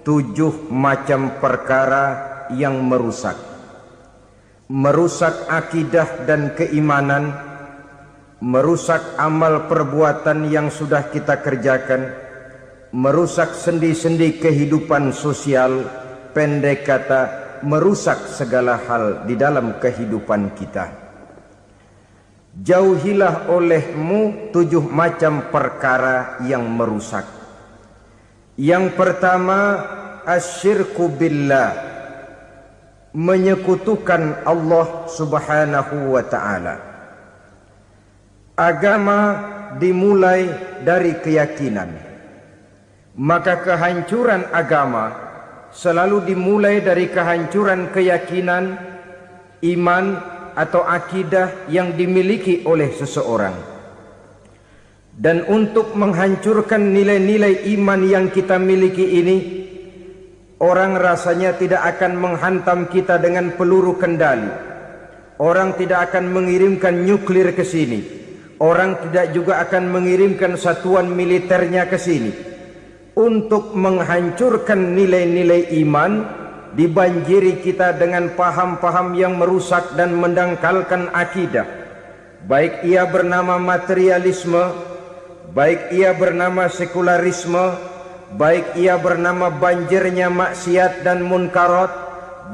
7 macam perkara yang merusak akidah dan keimanan, merusak amal perbuatan yang sudah kita kerjakan, merusak sendi-sendi kehidupan sosial, pendek kata merusak segala hal di dalam kehidupan kita. Jauhilah olehmu 7 macam perkara yang merusak. Yang pertama, asyirku billah, menyekutukan Allah subhanahu wa ta'ala. Agama dimulai dari keyakinan, maka kehancuran agama selalu dimulai dari kehancuran keyakinan, iman atau akidah yang dimiliki oleh seseorang. Dan untuk menghancurkan nilai-nilai iman yang kita miliki ini, orang rasanya tidak akan menghantam kita dengan peluru kendali. Orang tidak akan mengirimkan nuklir ke sini. Orang tidak juga akan mengirimkan satuan militernya ke sini. Untuk menghancurkan nilai-nilai iman, dibanjiri kita dengan paham-paham yang merusak dan mendangkalkan akidah. Baik ia bernama materialisme, baik ia bernama sekularisme, baik ia bernama banjirnya maksiat dan munkarat,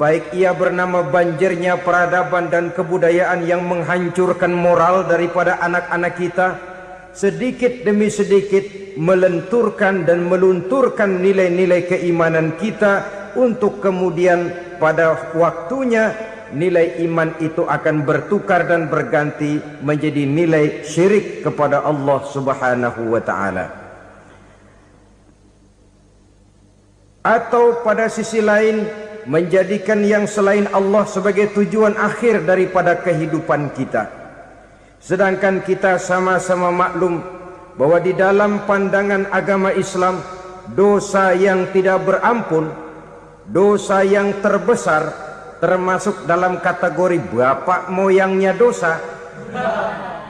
baik ia bernama banjirnya peradaban dan kebudayaan yang menghancurkan moral daripada anak-anak kita, sedikit demi sedikit melenturkan dan melunturkan nilai-nilai keimanan kita, untuk kemudian pada waktunya nilai iman itu akan bertukar dan berganti menjadi nilai syirik kepada Allah subhanahu wa ta'ala. Atau pada sisi lain, menjadikan yang selain Allah sebagai tujuan akhir daripada kehidupan kita. Sedangkan kita sama-sama maklum bahwa di dalam pandangan agama Islam, dosa yang tidak berampun, dosa yang terbesar, termasuk dalam kategori bapak moyangnya dosa,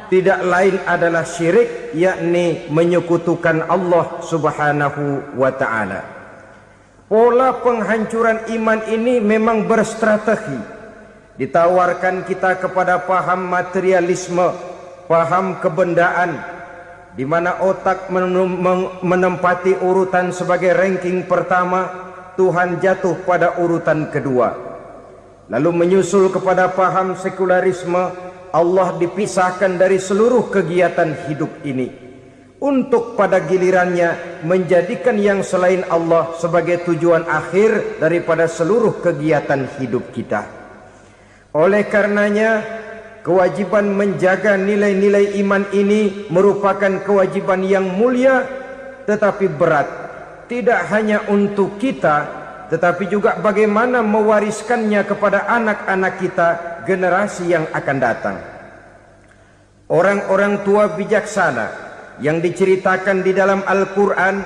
tidak lain adalah syirik, yakni menyekutukan Allah subhanahu wa ta'ala. Pola penghancuran iman ini memang berstrategi. Ditawarkan kita kepada paham materialisme, paham kebendaan, di mana otak menempati urutan sebagai ranking pertama, Tuhan jatuh pada urutan kedua. Lalu menyusul kepada paham sekularisme, Allah dipisahkan dari seluruh kegiatan hidup ini, untuk pada gilirannya menjadikan yang selain Allah sebagai tujuan akhir daripada seluruh kegiatan hidup kita. Oleh karenanya, kewajiban menjaga nilai-nilai iman ini merupakan kewajiban yang mulia tetapi berat, tidak hanya untuk kita, tetapi juga bagaimana mewariskannya kepada anak-anak kita, generasi yang akan datang. Orang-orang tua bijaksana yang diceritakan di dalam Al-Quran,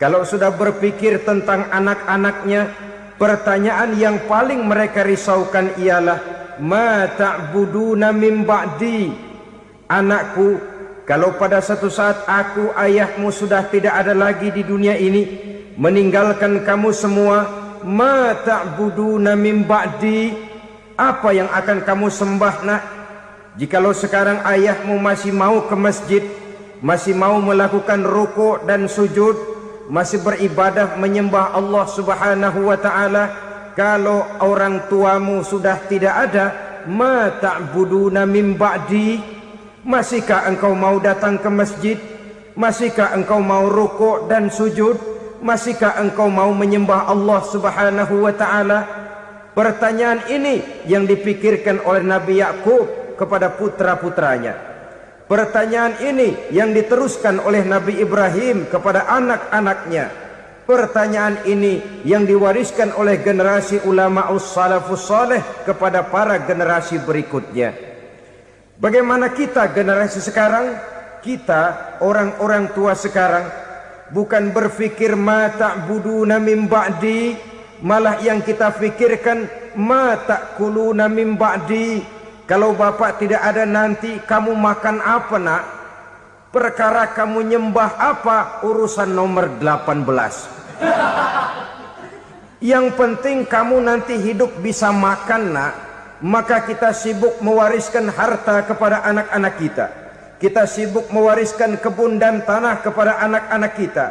kalau sudah berpikir tentang anak-anaknya, pertanyaan yang paling mereka risaukan ialah, ma ta'buduna min ba'di. Anakku, kalau pada satu saat aku, ayahmu sudah tidak ada lagi di dunia ini, meninggalkan kamu semua, ma ta'buduna min ba'di, apa yang akan kamu sembah nak? Jikalau sekarang ayahmu masih mau ke masjid, masih mau melakukan rukuk dan sujud, masih beribadah menyembah Allah subhanahu wa ta'ala, kalau orang tuamu sudah tidak ada, ma ta'buduna min ba'di, masihkah engkau mau datang ke masjid? Masihkah engkau mau rukuk dan sujud? Masihkah engkau mau menyembah Allah subhanahu wa ta'ala? Pertanyaan ini yang dipikirkan oleh Nabi Yakub kepada putra-putranya. Pertanyaan ini yang diteruskan oleh Nabi Ibrahim kepada anak-anaknya. Pertanyaan ini yang diwariskan oleh generasi ulama'us salafus saleh kepada para generasi berikutnya. Bagaimana kita generasi sekarang? Kita orang-orang tua sekarang bukan berfikir ma ta'buduna min ba'di, malah yang kita fikirkan ma ta'kuluna min ba'di. Kalau bapak tidak ada nanti kamu makan apa nak? Perkara kamu nyembah apa? Urusan nomor 18. Yang penting kamu nanti hidup bisa makan, nak. Maka kita sibuk mewariskan harta kepada anak-anak kita. Kita sibuk mewariskan kebun dan tanah kepada anak-anak kita.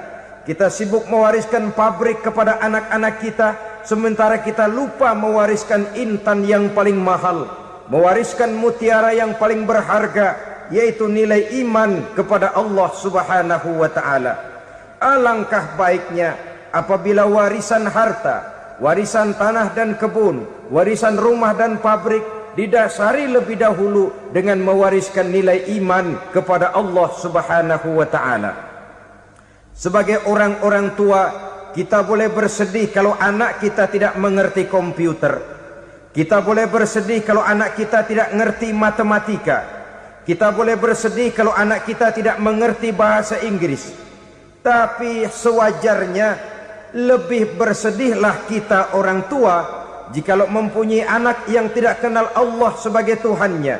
Kita sibuk mewariskan pabrik kepada anak-anak kita, sementara kita lupa mewariskan intan yang paling mahal, mewariskan mutiara yang paling berharga, yaitu nilai iman kepada Allah Subhanahu wa ta'ala. Alangkah baiknya apabila warisan harta, warisan tanah dan kebun, warisan rumah dan pabrik didasari lebih dahulu dengan mewariskan nilai iman kepada Allah Subhanahu wa ta'ala. Sebagai orang-orang tua, kita boleh bersedih kalau anak kita tidak mengerti komputer. Kita boleh bersedih kalau anak kita tidak mengerti matematika. Kita boleh bersedih kalau anak kita tidak mengerti bahasa Inggris. Tapi sewajarnya lebih bersedihlah kita orang tua jikalau mempunyai anak yang tidak kenal Allah sebagai Tuhannya,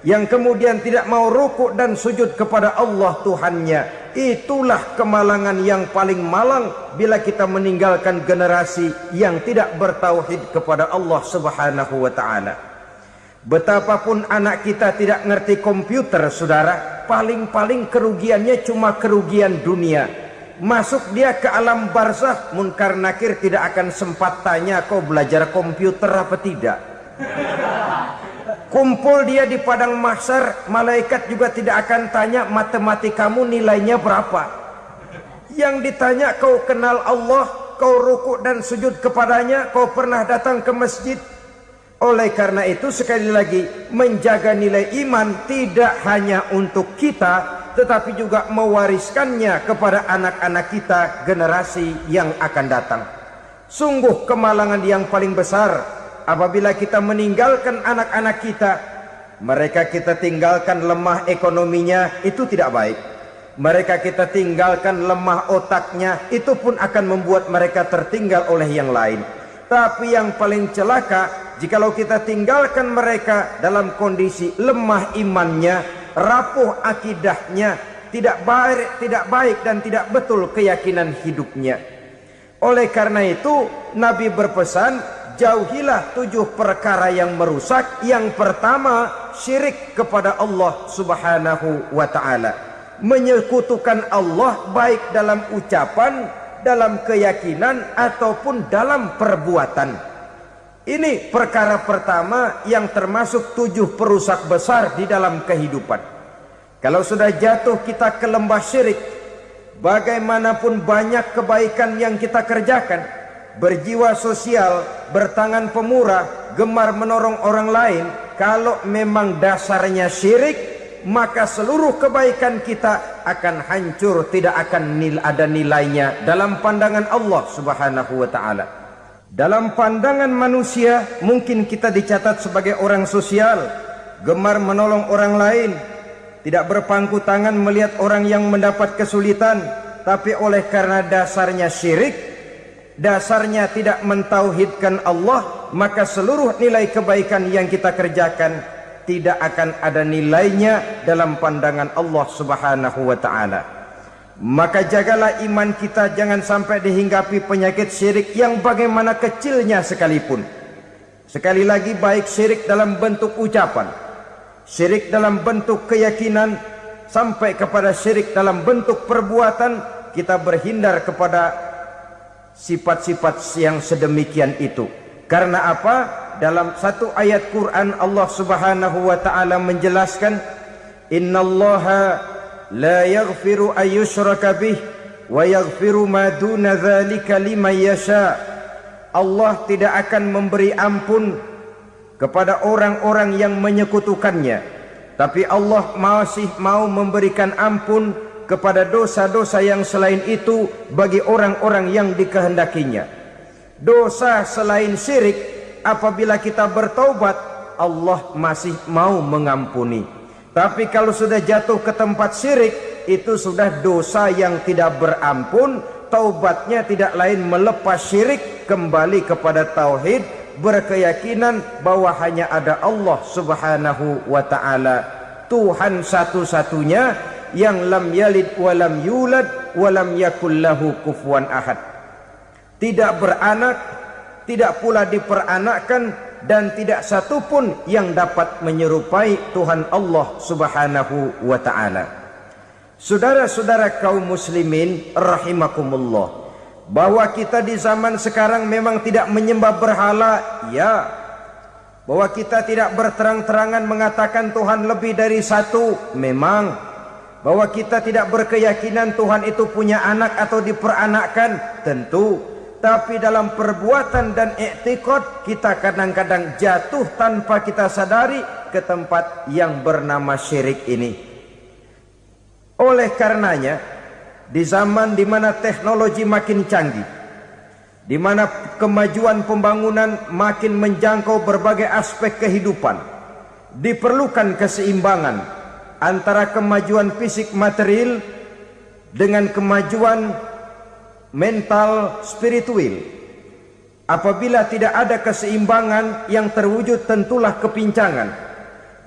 yang kemudian tidak mau rukuk dan sujud kepada Allah Tuhannya. Itulah kemalangan yang paling malang bila kita meninggalkan generasi yang tidak bertauhid kepada Allah Subhanahu wa ta'ala. Betapapun anak kita tidak ngerti komputer, saudara, paling-paling kerugiannya cuma kerugian dunia. Masuk dia ke alam barzakh, munkar nakir tidak akan sempat tanya kau belajar komputer apa tidak. Kumpul dia di padang mahsyar, malaikat juga tidak akan tanya matematikamu nilainya berapa. Yang ditanya kau kenal Allah, kau rukuk dan sujud kepadanya, kau pernah datang ke masjid. Oleh karena itu sekali lagi, menjaga nilai iman tidak hanya untuk kita, tetapi juga mewariskannya kepada anak-anak kita, generasi yang akan datang. Sungguh kemalangan yang paling besar apabila kita meninggalkan anak-anak kita. Mereka kita tinggalkan lemah ekonominya, itu tidak baik. Mereka kita tinggalkan lemah otaknya, itu pun akan membuat mereka tertinggal oleh yang lain. Tapi yang paling celaka, jikalau kita tinggalkan mereka dalam kondisi lemah imannya, rapuh akidahnya, tidak baik dan tidak betul keyakinan hidupnya. Oleh karena itu Nabi berpesan, jauhilah 7 perkara yang merusak. Yang pertama, syirik kepada Allah Subhanahu wa ta'ala. Menyekutukan Allah baik dalam ucapan, dalam keyakinan, ataupun dalam perbuatan. Ini perkara pertama yang termasuk 7 perusak besar di dalam kehidupan. Kalau sudah jatuh kita ke lembah syirik, bagaimanapun banyak kebaikan yang kita kerjakan, berjiwa sosial, bertangan pemurah, gemar menolong orang lain, kalau memang dasarnya syirik, maka seluruh kebaikan kita akan hancur, tidak akan ada nilainya dalam pandangan Allah Subhanahu wa ta'ala. Dalam pandangan manusia, mungkin kita dicatat sebagai orang sosial, gemar menolong orang lain, tidak berpangku tangan melihat orang yang mendapat kesulitan. Tapi oleh karena dasarnya syirik, dasarnya tidak mentauhidkan Allah, maka seluruh nilai kebaikan yang kita kerjakan tidak akan ada nilainya dalam pandangan Allah Subhanahu wa ta'ala. Maka jagalah iman kita, jangan sampai dihinggapi penyakit syirik yang bagaimana kecilnya sekalipun. Sekali lagi, baik syirik dalam bentuk ucapan, syirik dalam bentuk keyakinan, sampai kepada syirik dalam bentuk perbuatan, kita berhindar kepada sifat-sifat yang sedemikian itu. Karena apa? Dalam satu ayat Quran Allah Subhanahu wa ta'ala menjelaskan, innallaha la yaghfiru ayyushraka bih wa yaghfiru ma duna dzalika liman yasha. Allah tidak akan memberi ampun kepada orang-orang yang menyekutukannya, tapi Allah masih mau memberikan ampun kepada dosa-dosa yang selain itu bagi orang-orang yang dikehendakinya. Dosa selain syirik, apabila kita bertaubat, Allah masih mau mengampuni. Tapi kalau sudah jatuh ke tempat syirik, itu sudah dosa yang tidak berampun. Taubatnya tidak lain melepas syirik, kembali kepada tauhid, berkeyakinan bahwa hanya ada Allah Subhanahu wa ta'ala, Tuhan satu-satunya, yang lam yalid walam yulad walam yakul lahu kufuwan ahad. tidak beranak, tidak pula diperanakkan, dan tidak satu pun yang dapat menyerupai Tuhan Allah Subhanahu wa ta'ala. Saudara-saudara kaum muslimin rahimakumullah, bahwa kita di zaman sekarang memang tidak menyembah berhala, ya. Bahwa kita tidak berterang-terangan mengatakan Tuhan lebih dari satu, memang. Bahwa kita tidak berkeyakinan Tuhan itu punya anak atau diperanakkan, tentu. Tapi dalam perbuatan dan i'tiqad kita kadang-kadang jatuh tanpa kita sadari ke tempat yang bernama syirik ini. Oleh karenanya, di zaman di mana teknologi makin canggih, di mana kemajuan pembangunan makin menjangkau berbagai aspek kehidupan, diperlukan keseimbangan antara kemajuan fisik material dengan kemajuan mental spiritual. Apabila tidak ada keseimbangan, yang terwujud tentulah kepincangan,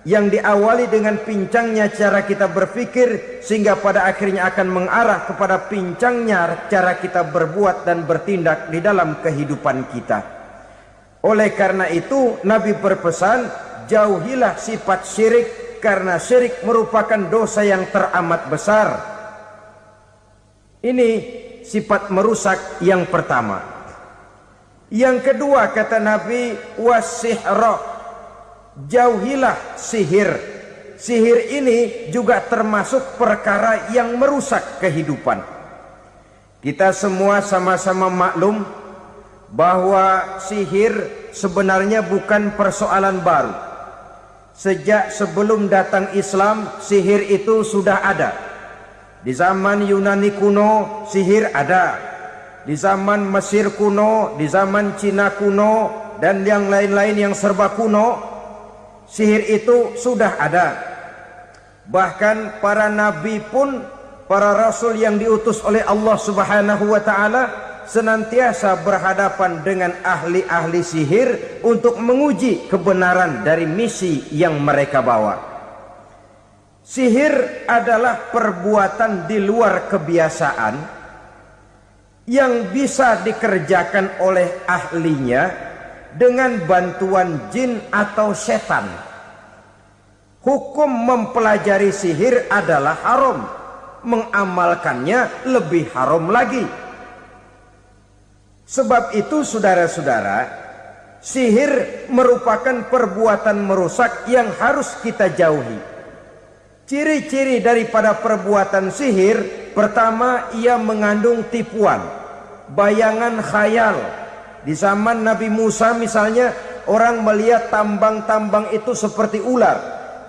yang diawali dengan pincangnya cara kita berpikir, sehingga pada akhirnya akan mengarah kepada pincangnya cara kita berbuat dan bertindak di dalam kehidupan kita. Oleh karena itu Nabi berpesan, jauhilah sifat syirik, karena syirik merupakan dosa yang teramat besar. Ini sifat merusak yang pertama. Yang kedua kata Nabi, wasihra, jauhilah sihir. Sihir ini juga termasuk perkara yang merusak kehidupan. Kita semua sama-sama maklum bahwa sihir sebenarnya bukan persoalan baru. Sejak sebelum datang Islam, sihir itu sudah ada. Di zaman Yunani kuno sihir ada, di zaman Mesir kuno, di zaman Cina kuno, dan yang lain-lain yang serba kuno, sihir itu sudah ada. Bahkan para nabi pun, para rasul yang diutus oleh Allah Subhanahu wa ta'ala, senantiasa berhadapan dengan ahli-ahli sihir untuk menguji kebenaran dari misi yang mereka bawa. Sihir adalah perbuatan di luar kebiasaan yang bisa dikerjakan oleh ahlinya dengan bantuan jin atau setan. Hukum mempelajari sihir adalah haram, mengamalkannya lebih haram lagi. Sebab itu saudara-saudara, sihir merupakan perbuatan merusak yang harus kita jauhi. Ciri-ciri daripada perbuatan sihir, pertama, ia mengandung tipuan, bayangan khayal. Di zaman Nabi Musa misalnya, orang melihat tambang-tambang itu seperti ular.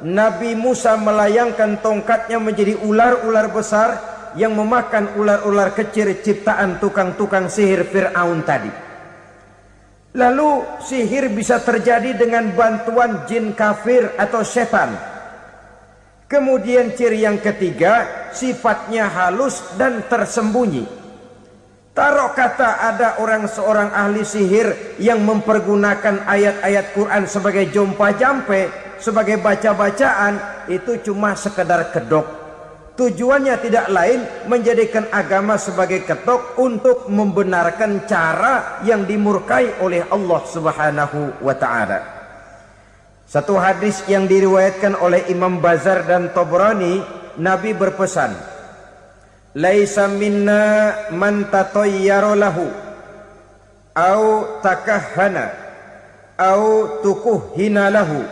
Nabi Musa melayangkan tongkatnya menjadi ular-ular besar yang memakan ular-ular kecil ciptaan tukang-tukang sihir Fir'aun tadi. Lalu sihir bisa terjadi dengan bantuan jin kafir atau setan. Kemudian ciri yang ketiga, sifatnya halus dan tersembunyi. Taruh kata ada seorang ahli sihir yang mempergunakan ayat-ayat Quran sebagai jompa-jampe, sebagai baca-bacaan, itu cuma sekedar kedok. Tujuannya tidak lain menjadikan agama sebagai ketok untuk membenarkan cara yang dimurkai oleh Allah Subhanahu wa ta'ala. Satu hadis yang diriwayatkan oleh Imam Bazar dan Tabrani, Nabi berpesan, laisa minna man tatayyara lahu au takahhana au tukuhhina lahu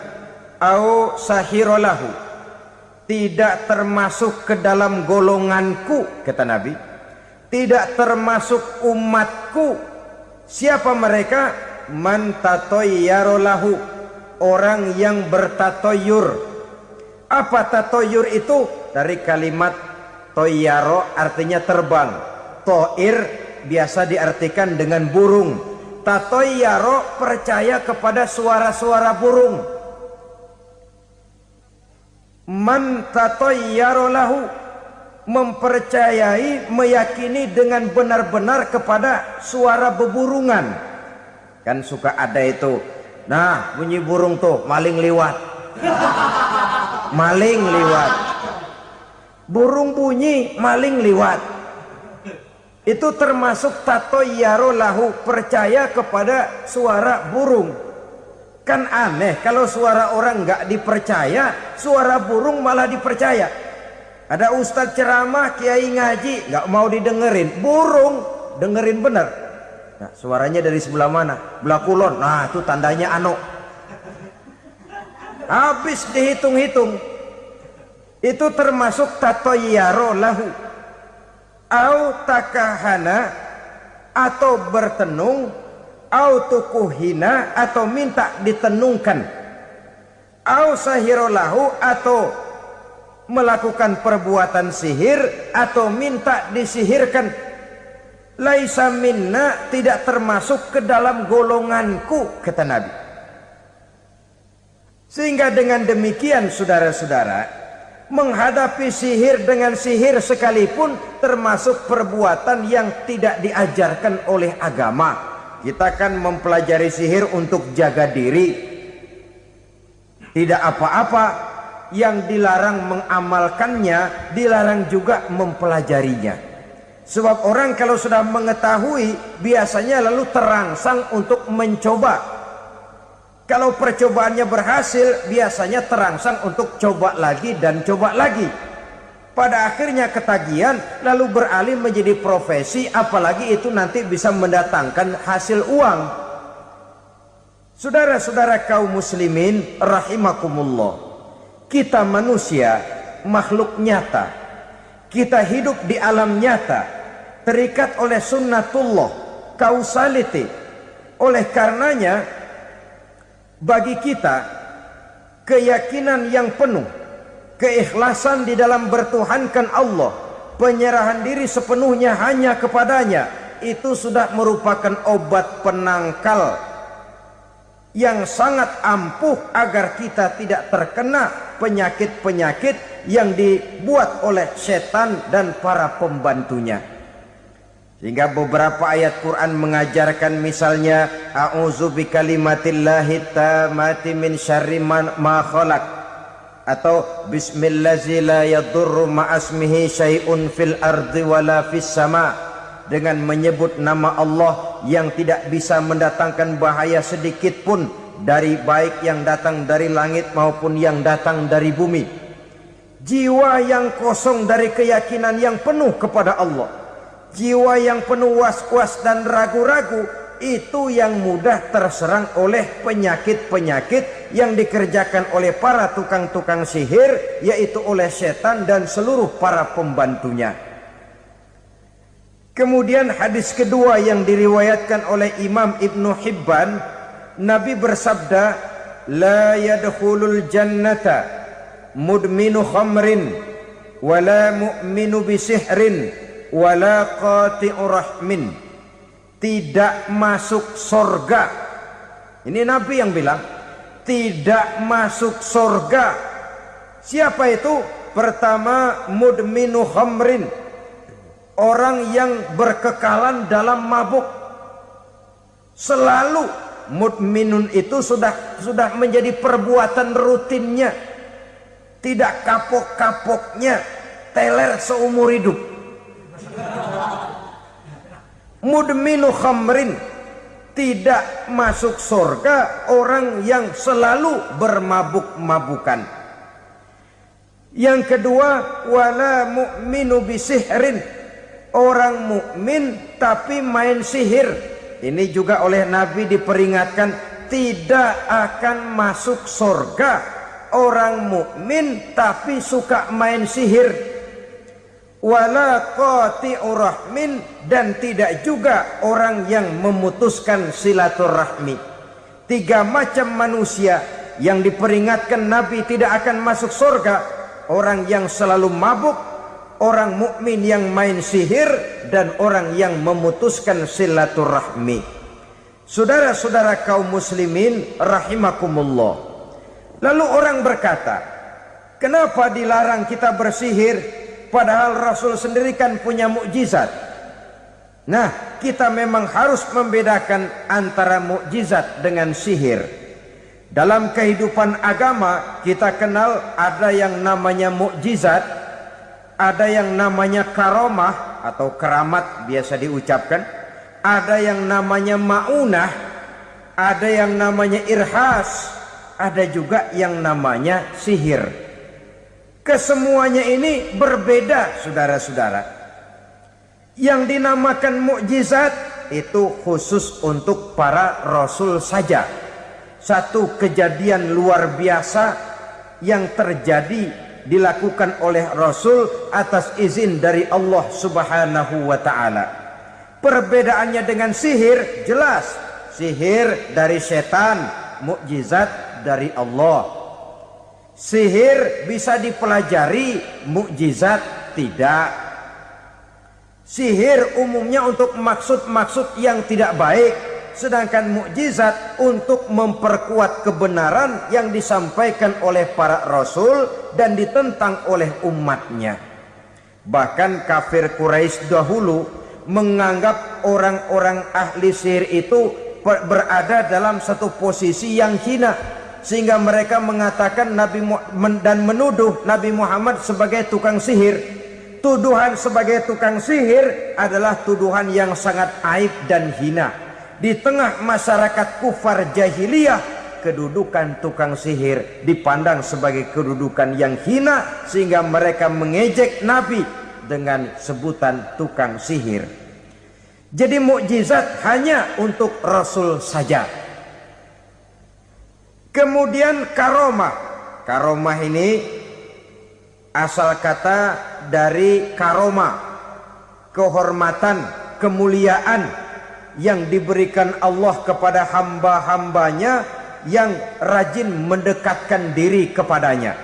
au sahira lahu. Tidak termasuk ke dalam golonganku, kata Nabi, tidak termasuk umatku. Siapa mereka? Man tatayyara lahu, orang yang bertatoyur. Apa tatoyur itu? Dari kalimat toyaro, artinya terbang. Toir biasa diartikan dengan burung. Tatoyaro percaya kepada suara-suara burung. Man tatoyaro lahu, mempercayai, meyakini dengan benar-benar kepada suara beburungan. Kan suka ada itu, nah bunyi burung tuh, maling liwat. Maling liwat. Burung bunyi, maling liwat. Itu termasuk tatoyaro lahu, percaya kepada suara burung. Kan aneh kalau suara orang nggak dipercaya, suara burung malah dipercaya. Ada ustadz ceramah, kiai ngaji, nggak mau didengerin, burung dengerin bener. Nah, suaranya dari sebelah mana? Belah kulon. Nah, itu tandanya ano. Habis dihitung-hitung. Itu termasuk tatoyaro lahu. Au takahana, atau bertenung, au tukuhina, atau minta ditenungkan, au sahirolahu, atau melakukan perbuatan sihir, atau minta disihirkan. Laisa minna, tidak termasuk ke dalam golonganku, kata Nabi. Sehingga dengan demikian saudara-saudara, menghadapi sihir dengan sihir sekalipun termasuk perbuatan yang tidak diajarkan oleh agama. Kita kan mempelajari sihir untuk jaga diri, tidak apa-apa. Yang dilarang mengamalkannya, dilarang juga mempelajarinya. Sebab orang kalau sudah mengetahui, biasanya lalu terangsang untuk mencoba. Kalau percobaannya berhasil, biasanya terangsang untuk coba lagi dan coba lagi. Pada akhirnya ketagihan, lalu beralih menjadi profesi, apalagi itu nanti bisa mendatangkan hasil uang. Saudara-saudara kaum muslimin rahimakumullah, kita manusia makhluk nyata. Kita hidup di alam nyata, terikat oleh sunnatullah, causality. Oleh karenanya, bagi kita keyakinan yang penuh, keikhlasan di dalam bertuhankan Allah, penyerahan diri sepenuhnya hanya kepadanya, itu sudah merupakan obat penangkal yang sangat ampuh agar kita tidak terkena penyakit-penyakit yang dibuat oleh setan dan para pembantunya. Sehingga beberapa ayat Quran mengajarkan, misalnya a'udzu bikalimatillahi tammati min syarri ma khalaq, atau bismillazi la yadurru ma'asmihi syai'un fil ardi wala fis sama, dengan menyebut nama Allah yang tidak bisa mendatangkan bahaya sedikit pun, dari baik yang datang dari langit maupun yang datang dari bumi. Jiwa yang kosong dari keyakinan yang penuh kepada Allah, jiwa yang penuh was-was dan ragu-ragu, itu yang mudah terserang oleh penyakit-penyakit yang dikerjakan oleh para tukang-tukang sihir, yaitu oleh setan dan seluruh para pembantunya. Kemudian hadis kedua yang diriwayatkan oleh Imam Ibnu Hibban, Nabi bersabda, la yadkhulul jannata mudminu khamrin wala mu'minu bisihrin wala qati'u rahmin. Tidak masuk surga. Ini Nabi yang bilang, tidak masuk surga. Siapa itu? Pertama, mudminu khamrin, orang yang berkekalan dalam mabuk. Selalu mudminun itu sudah menjadi perbuatan rutinnya, tidak kapok-kapoknya, teler seumur hidup. Mudminu khamrin, tidak masuk surga orang yang selalu bermabuk-mabukan. Yang kedua, wala mu'minu bisihrin, orang mukmin tapi main sihir. Ini juga oleh Nabi diperingatkan, tidak akan masuk surga orang mukmin tapi suka main sihir. Wala qati'u rahmin, dan tidak juga orang yang memutuskan silaturahmi. Tiga macam manusia yang diperingatkan Nabi tidak akan masuk surga: orang yang selalu mabuk, orang mukmin yang main sihir, dan orang yang memutuskan silaturahmi. Saudara-saudara kaum muslimin rahimakumullah. Lalu orang berkata, kenapa dilarang kita bersihir? Padahal Rasul sendiri kan punya mukjizat. Nah, kita memang harus membedakan antara mukjizat dengan sihir. Dalam kehidupan agama kita kenal ada yang namanya mukjizat, ada yang namanya karomah atau keramat biasa diucapkan, ada yang namanya maunah, ada yang namanya irhas, ada juga yang namanya sihir. Kesemuanya ini berbeda, saudara-saudara. Yang dinamakan mukjizat itu khusus untuk para rasul saja. Satu kejadian luar biasa yang terjadi dilakukan oleh rasul atas izin dari Allah Subhanahu wa taala. Perbedaannya dengan sihir jelas. Sihir dari setan, mukjizat dari Allah. Sihir bisa dipelajari, mukjizat tidak. Sihir umumnya untuk maksud-maksud yang tidak baik, sedangkan mukjizat untuk memperkuat kebenaran yang disampaikan oleh para rasul dan ditentang oleh umatnya. Bahkan kafir Quraisy dahulu menganggap orang-orang ahli sihir itu berada dalam satu posisi yang hina, sehingga mereka mengatakan dan menuduh Nabi Muhammad sebagai tukang sihir. Tuduhan sebagai tukang sihir adalah tuduhan yang sangat aib dan hina. Di tengah masyarakat kufar jahiliyah, kedudukan tukang sihir dipandang sebagai kedudukan yang hina, sehingga mereka mengejek Nabi dengan sebutan tukang sihir. Jadi mukjizat hanya untuk Rasul saja. Kemudian karomah. Karomah ini asal kata dari karoma, kehormatan, kemuliaan yang diberikan Allah kepada hamba-hambanya yang rajin mendekatkan diri kepadanya.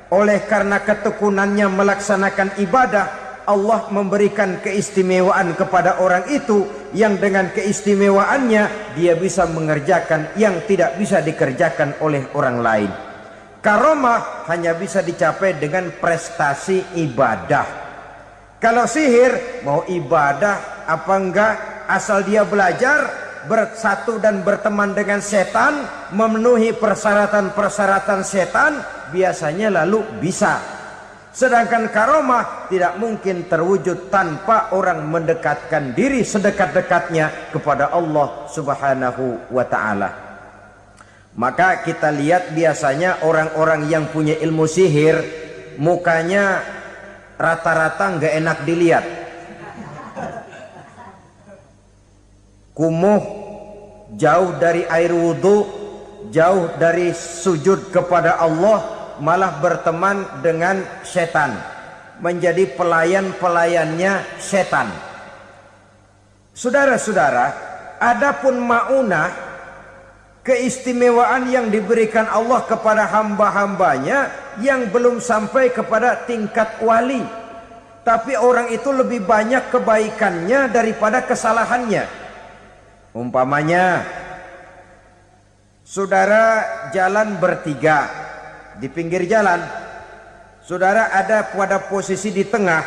Oleh karena ketekunannya melaksanakan ibadah, Allah memberikan keistimewaan kepada orang itu, yang dengan keistimewaannya dia bisa mengerjakan yang tidak bisa dikerjakan oleh orang lain. Karomah hanya bisa dicapai dengan prestasi ibadah. Kalau sihir mau ibadah apa enggak, asal dia belajar, bersatu dan berteman dengan setan, memenuhi persyaratan-persyaratan setan, biasanya lalu bisa. Sedangkan karomah tidak mungkin terwujud tanpa orang mendekatkan diri sedekat-dekatnya kepada Allah Subhanahu wa ta'ala. Maka kita lihat biasanya orang-orang yang punya ilmu sihir, mukanya rata-rata nggak enak dilihat. Kumuh, jauh dari air wudhu, jauh dari sujud kepada Allah, malah berteman dengan setan, menjadi pelayan-pelayannya setan. Saudara-saudara, adapun maunah, keistimewaan yang diberikan Allah kepada hamba-hambanya yang belum sampai kepada tingkat wali, tapi orang itu lebih banyak kebaikannya daripada kesalahannya. Umpamanya, saudara jalan bertiga di pinggir jalan, saudara ada pada posisi di tengah,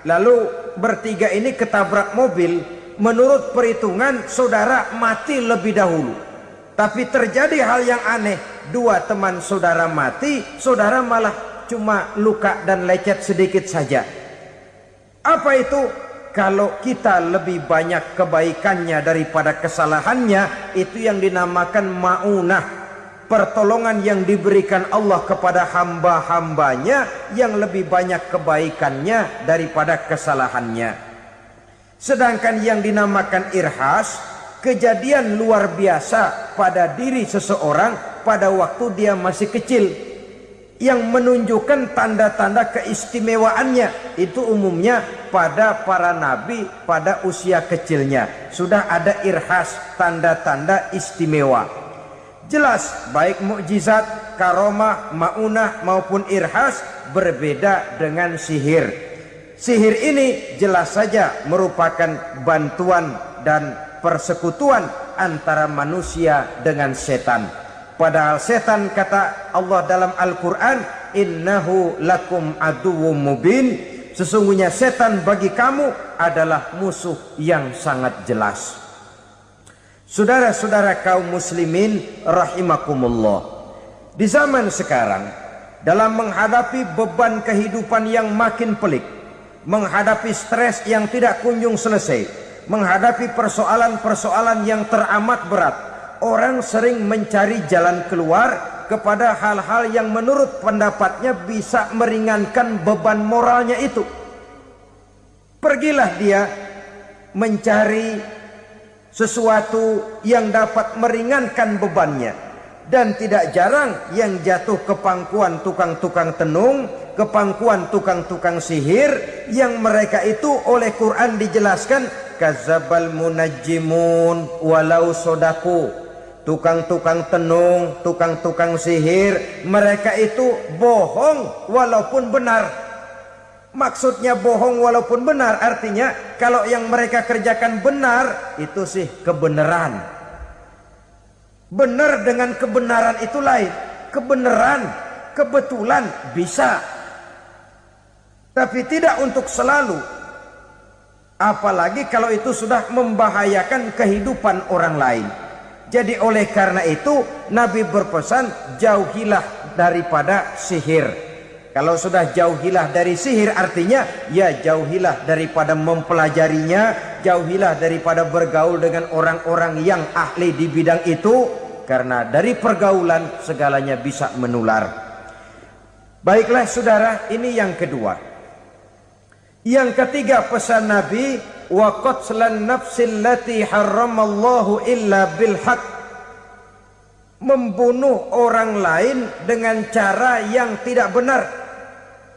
lalu bertiga ini ketabrak mobil. Menurut perhitungan saudara mati lebih dahulu. Tapi terjadi hal yang aneh, dua teman saudara mati, saudara malah cuma luka dan lecet sedikit saja. Apa itu? Kalau kita lebih banyak kebaikannya daripada kesalahannya, itu yang dinamakan maunah, pertolongan yang diberikan Allah kepada hamba-hambanya yang lebih banyak kebaikannya daripada kesalahannya. Sedangkan yang dinamakan irhas, kejadian luar biasa pada diri seseorang pada waktu dia masih kecil, yang menunjukkan tanda-tanda keistimewaannya. Itu umumnya pada para nabi pada usia kecilnya sudah ada irhas, tanda-tanda istimewa. Jelas baik mukjizat, karomah, maunah maupun irhas berbeda dengan sihir. Sihir ini jelas saja merupakan bantuan dan persekutuan antara manusia dengan setan. Padahal setan, kata Allah dalam Al-Quran, innahu lakum aduwwum mubin, sesungguhnya setan bagi kamu adalah musuh yang sangat jelas. Saudara-saudara kaum muslimin rahimakumullah, di zaman sekarang dalam menghadapi beban kehidupan yang makin pelik, menghadapi stres yang tidak kunjung selesai, menghadapi persoalan-persoalan yang teramat berat, orang sering mencari jalan keluar kepada hal-hal yang menurut pendapatnya bisa meringankan beban moralnya itu. Pergilah dia mencari sesuatu yang dapat meringankan bebannya. Dan tidak jarang yang jatuh ke pangkuan tukang-tukang tenung, ke pangkuan tukang-tukang sihir, yang mereka itu oleh Quran dijelaskan kadzabal munajjimun walau sodaku. Tukang-tukang tenung, tukang-tukang sihir, mereka itu bohong walaupun benar. Maksudnya bohong walaupun benar artinya kalau yang mereka kerjakan benar itu sih kebenaran. Benar dengan kebenaran itu lain. Kebenaran, kebetulan bisa, tapi tidak untuk selalu. Apalagi kalau itu sudah membahayakan kehidupan orang lain. Jadi oleh karena itu Nabi berpesan jauhilah daripada sihir. Kalau sudah jauhilah dari sihir artinya ya jauhilah daripada mempelajarinya, jauhilah daripada bergaul dengan orang-orang yang ahli di bidang itu, karena dari pergaulan segalanya bisa menular. Baiklah saudara, ini yang kedua. Yang ketiga pesan Nabi, wa qatlan nafsil lati harramallahu illa bil haqq. Membunuh orang lain dengan cara yang tidak benar.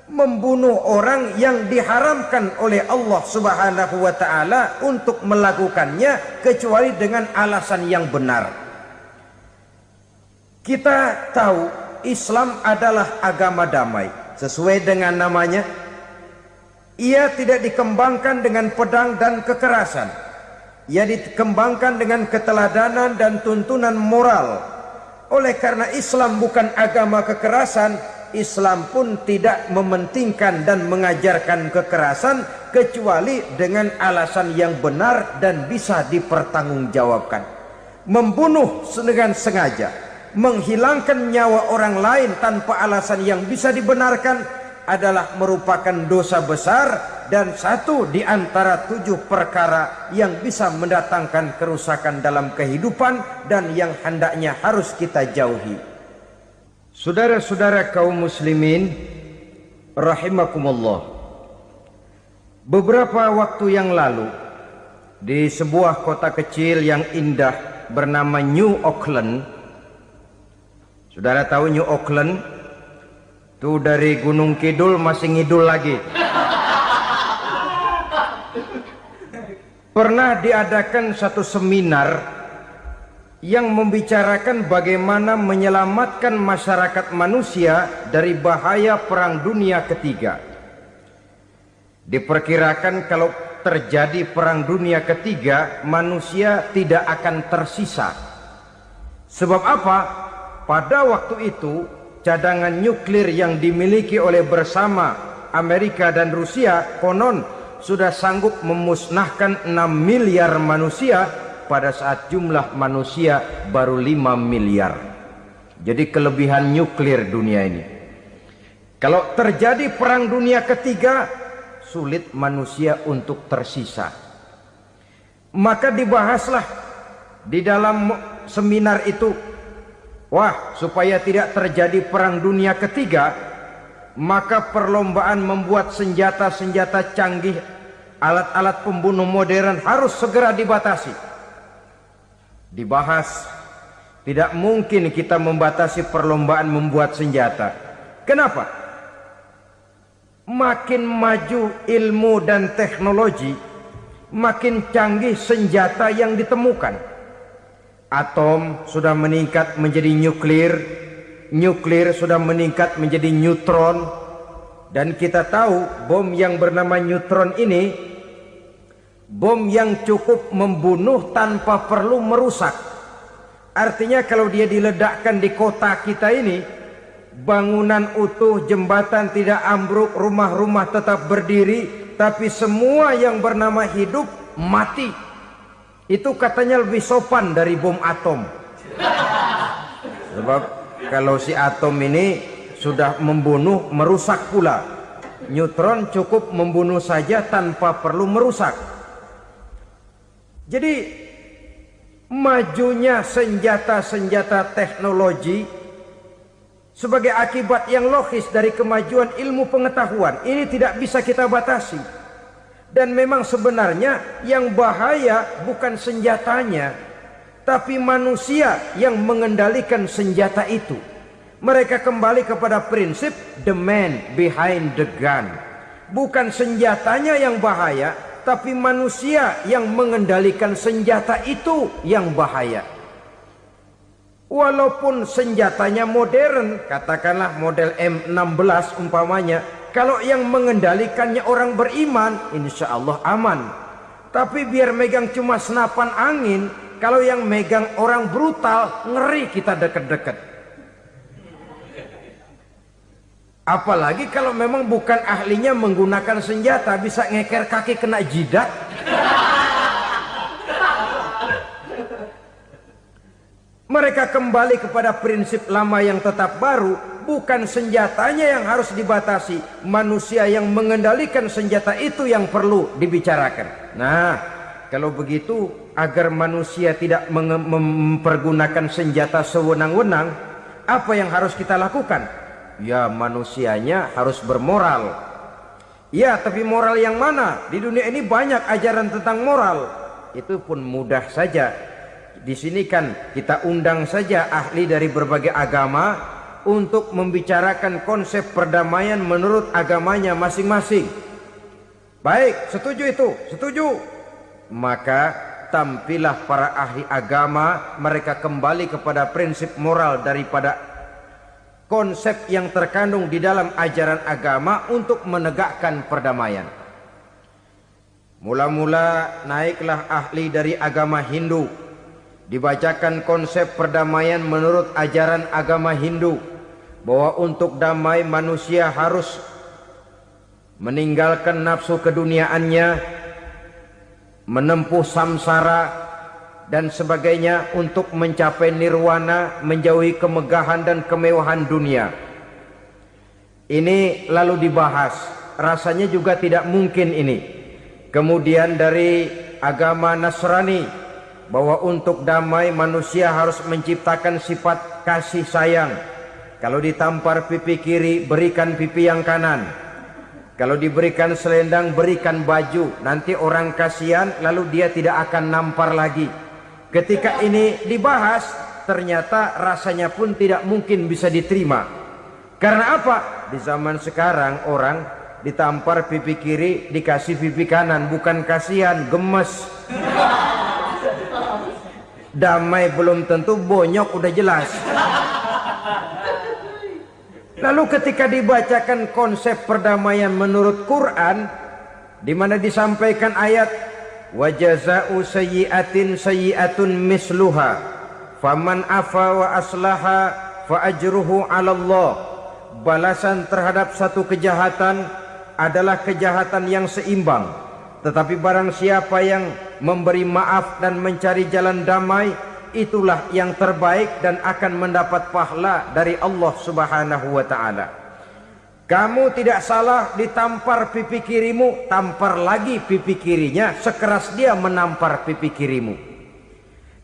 Membunuh orang yang diharamkan oleh Allah Subhanahu wa taala untuk melakukannya kecuali dengan alasan yang benar. Kita tahu Islam adalah agama damai. Sesuai dengan namanya, ia tidak dikembangkan dengan pedang dan kekerasan. Ia dikembangkan dengan keteladanan dan tuntunan moral. Oleh karena Islam bukan agama kekerasan, Islam pun tidak mementingkan dan mengajarkan kekerasan kecuali dengan alasan yang benar dan bisa dipertanggungjawabkan. Membunuh dengan sengaja, menghilangkan nyawa orang lain tanpa alasan yang bisa dibenarkan adalah merupakan dosa besar dan satu di antara 7 perkara yang bisa mendatangkan kerusakan dalam kehidupan dan yang hendaknya harus kita jauhi. Saudara-saudara kaum muslimin rahimakumullah, beberapa waktu yang lalu di sebuah kota kecil yang indah bernama New Auckland. Saudara tahu New Auckland? Itu dari Gunung Kidul masih ngidul lagi. Pernah diadakan satu seminar yang membicarakan bagaimana menyelamatkan masyarakat manusia dari bahaya Perang Dunia Ketiga. Diperkirakan kalau terjadi Perang Dunia Ketiga, manusia tidak akan tersisa. Sebab apa? Pada waktu itu cadangan nuklir yang dimiliki oleh bersama Amerika dan Rusia konon sudah sanggup memusnahkan 6 miliar manusia pada saat jumlah manusia baru 5 miliar. Jadi kelebihan nuklir dunia ini. Kalau terjadi Perang Dunia Ketiga, sulit manusia untuk tersisa. Maka dibahaslah di dalam seminar itu, wah, supaya tidak terjadi Perang Dunia Ketiga, maka perlombaan membuat senjata-senjata canggih, alat-alat pembunuh modern harus segera dibatasi. Dibahas, tidak mungkin kita membatasi perlombaan membuat senjata. Kenapa? Makin maju ilmu dan teknologi, makin canggih senjata yang ditemukan. Atom sudah meningkat menjadi nuklir, nuklir sudah meningkat menjadi neutron, dan kita tahu bom yang bernama neutron ini bom yang cukup membunuh tanpa perlu merusak. Artinya kalau dia diledakkan di kota kita ini, bangunan utuh, jembatan tidak ambruk, rumah-rumah tetap berdiri, tapi semua yang bernama hidup mati. Itu katanya lebih sopan dari bom atom. Sebab kalau si atom ini sudah membunuh, merusak pula. Neutron cukup membunuh saja tanpa perlu merusak. Jadi majunya senjata-senjata teknologi sebagai akibat yang logis dari kemajuan ilmu pengetahuan ini tidak bisa kita batasi. Dan memang sebenarnya yang bahaya bukan senjatanya, tapi manusia yang mengendalikan senjata itu. Mereka kembali kepada prinsip the man behind the gun. Bukan senjatanya yang bahaya, tapi manusia yang mengendalikan senjata itu yang bahaya. Walaupun senjatanya modern, katakanlah model M16 umpamanya, kalau yang mengendalikannya orang beriman, insya Allah aman. Tapi biar megang cuma senapan angin, kalau yang megang orang brutal, ngeri kita deket-deket. Apalagi kalau memang bukan ahlinya menggunakan senjata, bisa ngeker kaki kena jidat. Mereka kembali kepada prinsip lama yang tetap baru, bukan senjatanya yang harus dibatasi, manusia yang mengendalikan senjata itu yang perlu dibicarakan. Nah, kalau begitu agar manusia tidak mempergunakan senjata sewenang-wenang, apa yang harus kita lakukan? Ya, manusianya harus bermoral. Ya, tapi moral yang mana? Di dunia ini banyak ajaran tentang moral. Itu pun mudah saja. Di sini kan kita undang saja ahli dari berbagai agama untuk membicarakan konsep perdamaian menurut agamanya masing-masing. Baik, setuju itu? Setuju. Maka tampillah para ahli agama, mereka kembali kepada prinsip moral daripada konsep yang terkandung di dalam ajaran agama untuk menegakkan perdamaian. Mula-mula naiklah ahli dari agama Hindu, dibacakan konsep perdamaian menurut ajaran agama Hindu, bahwa untuk damai manusia harus meninggalkan nafsu keduniaannya, menempuh samsara dan sebagainya untuk mencapai nirwana, menjauhi kemegahan dan kemewahan dunia. Ini lalu dibahas, rasanya juga tidak mungkin ini. Kemudian dari agama Nasrani, bahwa untuk damai manusia harus menciptakan sifat kasih sayang. Kalau ditampar pipi kiri, berikan pipi yang kanan. Kalau diberikan selendang, berikan baju. Nanti orang kasihan, lalu dia tidak akan nampar lagi. Ketika ini dibahas, ternyata rasanya pun tidak mungkin bisa diterima. Karena apa? Di zaman sekarang orang ditampar pipi kiri, dikasih pipi kanan. Bukan kasihan, gemes. Damai belum tentu, bonyok udah jelas. Lalu ketika dibacakan konsep perdamaian menurut Quran, di mana disampaikan ayat wa jazaa'u sayyi'atin sayyi'atun misluha faman afa wa aslaha fa ajruhu 'ala Allah. Balasan terhadap satu kejahatan adalah kejahatan yang seimbang, tetapi barang siapa yang memberi maaf dan mencari jalan damai, itulah yang terbaik dan akan mendapat pahala dari Allah Subhanahu wa ta'ala. Kamu tidak salah ditampar pipi kirimu, tampar lagi pipi kirinya sekeras dia menampar pipi kirimu.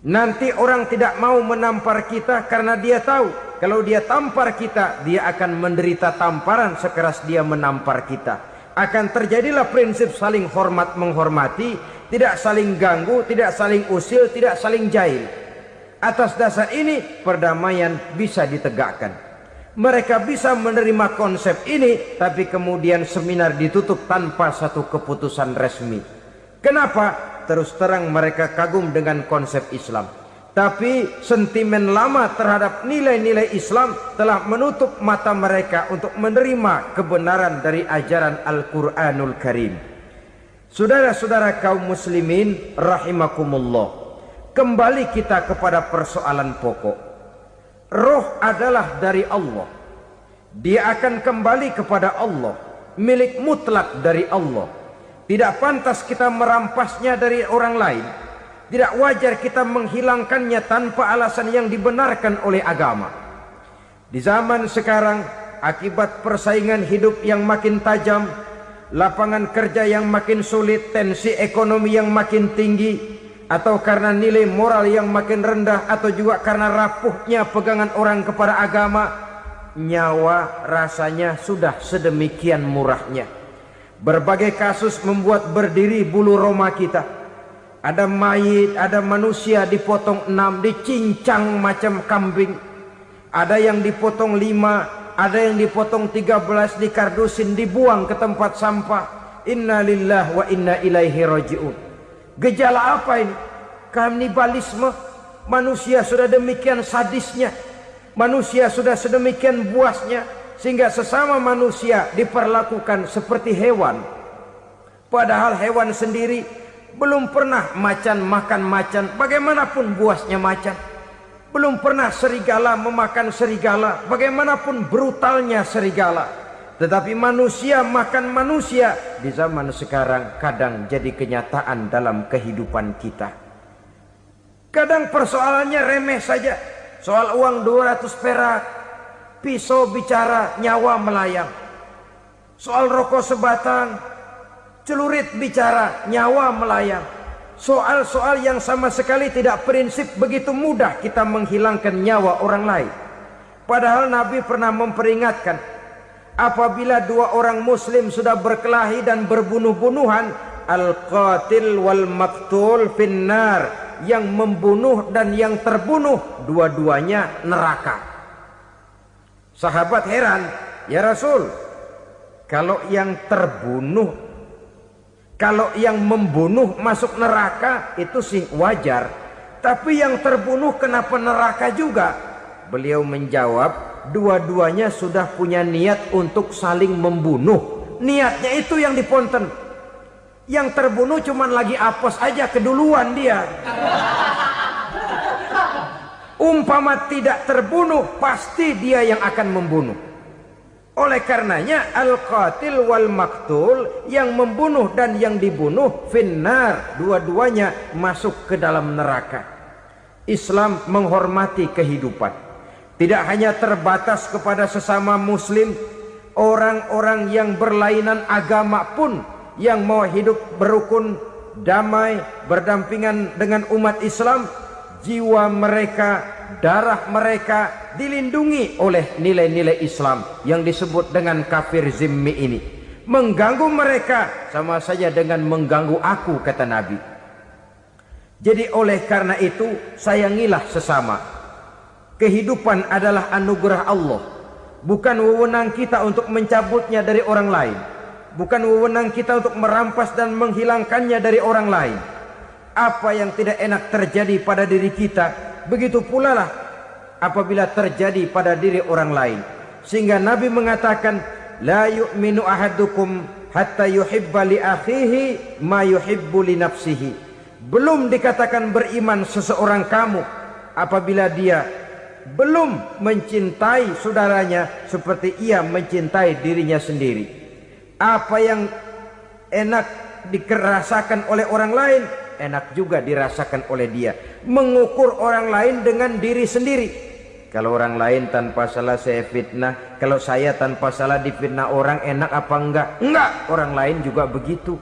Nanti orang tidak mau menampar kita karena dia tahu kalau dia tampar kita, dia akan menderita tamparan sekeras dia menampar kita. Akan terjadilah prinsip saling hormat menghormati, tidak saling ganggu, tidak saling usil, tidak saling jahil. Atas dasar ini perdamaian bisa ditegakkan. Mereka bisa menerima konsep ini, tapi kemudian seminar ditutup tanpa satu keputusan resmi. Kenapa? Terus terang mereka kagum dengan konsep Islam, tapi sentimen lama terhadap nilai-nilai Islam telah menutup mata mereka untuk menerima kebenaran dari ajaran Al-Quranul Karim. Saudara-saudara kaum muslimin rahimakumullah, kembali kita kepada persoalan pokok. Roh adalah dari Allah. Dia akan kembali kepada Allah, milik mutlak dari Allah. Tidak pantas kita merampasnya dari orang lain. Tidak wajar kita menghilangkannya tanpa alasan yang dibenarkan oleh agama. Di zaman sekarang akibat persaingan hidup yang makin tajam, lapangan kerja yang makin sulit, tensi ekonomi yang makin tinggi, atau karena nilai moral yang makin rendah, atau juga karena rapuhnya pegangan orang kepada agama, nyawa rasanya sudah sedemikian murahnya. Berbagai kasus membuat berdiri bulu roma kita. Ada mayit, ada manusia dipotong 6, dicincang macam kambing. Ada yang dipotong 5, ada yang dipotong 13, dikardusin, dibuang ke tempat sampah. Inna lillahi wa inna ilaihi raji'un. Gejala apa ini? Kanibalisme. Manusia sudah demikian sadisnya, manusia sudah sedemikian buasnya, sehingga sesama manusia diperlakukan seperti hewan. Padahal hewan sendiri belum pernah macan makan macan, bagaimanapun buasnya macan. Belum pernah serigala memakan serigala, bagaimanapun brutalnya serigala. Tetapi manusia makan manusia di zaman sekarang kadang jadi kenyataan dalam kehidupan kita. Kadang persoalannya remeh saja. Soal uang 200 perak, pisau bicara, nyawa melayang. Soal rokok sebatang, celurit bicara, nyawa melayang. Soal-soal yang sama sekali tidak prinsip, begitu mudah kita menghilangkan nyawa orang lain. Padahal Nabi pernah memperingatkan, apabila dua orang muslim sudah berkelahi dan berbunuh-bunuhan, al-qatil wal maktul finnar, yang membunuh dan yang terbunuh dua-duanya neraka. Sahabat heran, ya Rasul, kalau yang terbunuh, kalau yang membunuh masuk neraka itu sih wajar, tapi yang terbunuh kenapa neraka juga? Beliau menjawab, dua-duanya sudah punya niat untuk saling membunuh. Niatnya itu yang diponten. Yang terbunuh cuman lagi apes aja, keduluan dia. Umpama tidak terbunuh, pasti dia yang akan membunuh. Oleh karenanya al-qatil wal maktul, yang membunuh dan yang dibunuh finnar, dua-duanya masuk ke dalam neraka. Islam menghormati kehidupan, tidak hanya terbatas kepada sesama muslim, orang-orang yang berlainan agama pun yang mau hidup berukun, damai, berdampingan dengan umat Islam, jiwa mereka, darah mereka dilindungi oleh nilai-nilai Islam yang disebut dengan kafir zimmi ini. Mengganggu mereka sama saja dengan mengganggu aku, kata Nabi. Jadi oleh karena itu, sayangilah sesama. Kehidupan adalah anugerah Allah, bukan wewenang kita untuk mencabutnya dari orang lain, bukan wewenang kita untuk merampas dan menghilangkannya dari orang lain. Apa yang tidak enak terjadi pada diri kita, begitu pula lah apabila terjadi pada diri orang lain. Sehingga Nabi mengatakan, la yu'minu ahadukum hatta yuhibba li akhihi ma yuhibbu li nafsihi. Belum dikatakan beriman seseorang kamu apabila dia belum mencintai saudaranya seperti ia mencintai dirinya sendiri. Apa yang enak dirasakan oleh orang lain, enak juga dirasakan oleh dia. Mengukur orang lain dengan diri sendiri. Kalau orang lain tanpa salah saya fitnah, kalau saya tanpa salah difitnah orang, enak apa enggak? Enggak, orang lain juga begitu.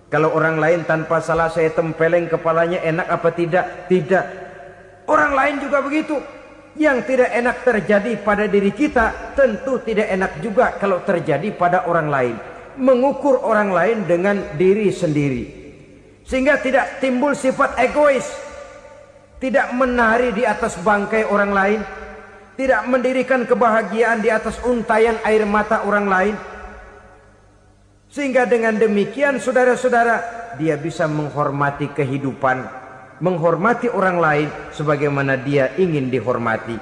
Kalau orang lain tanpa salah saya tempeleng kepalanya, enak apa tidak? Tidak. Orang lain juga begitu. Yang tidak enak terjadi pada diri kita, tentu tidak enak juga kalau terjadi pada orang lain. Mengukur orang lain dengan diri sendiri, sehingga tidak timbul sifat egois, tidak menari di atas bangkai orang lain, tidak mendirikan kebahagiaan di atas untayan air mata orang lain. Sehingga dengan demikian saudara-saudara, dia bisa menghormati kehidupan, menghormati orang lain sebagaimana dia ingin dihormati.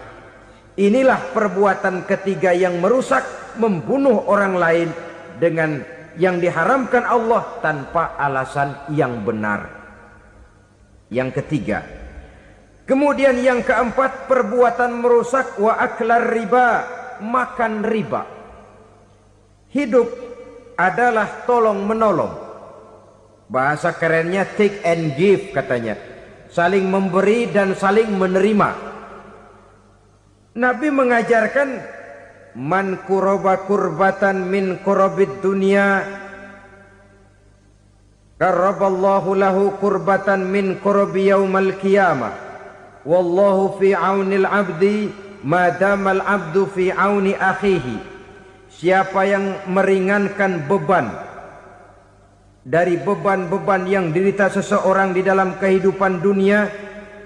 Inilah perbuatan ketiga yang merusak, membunuh orang lain dengan yang diharamkan Allah tanpa alasan yang benar. Yang ketiga. Kemudian yang keempat, perbuatan merusak, wa aklar riba, makan riba. Hidup adalah tolong menolong. Bahasa kerennya take and give katanya. Saling memberi dan saling menerima. Nabi mengajarkan man kuraba kurbatan min kurabid dunya karaballahu lahu kurbatan min kurabi yaumal qiyamah. Wallahu fi aunil abdi madamal abdu fi auni akhihi. Siapa yang meringankan beban dari beban-beban yang derita seseorang di dalam kehidupan dunia,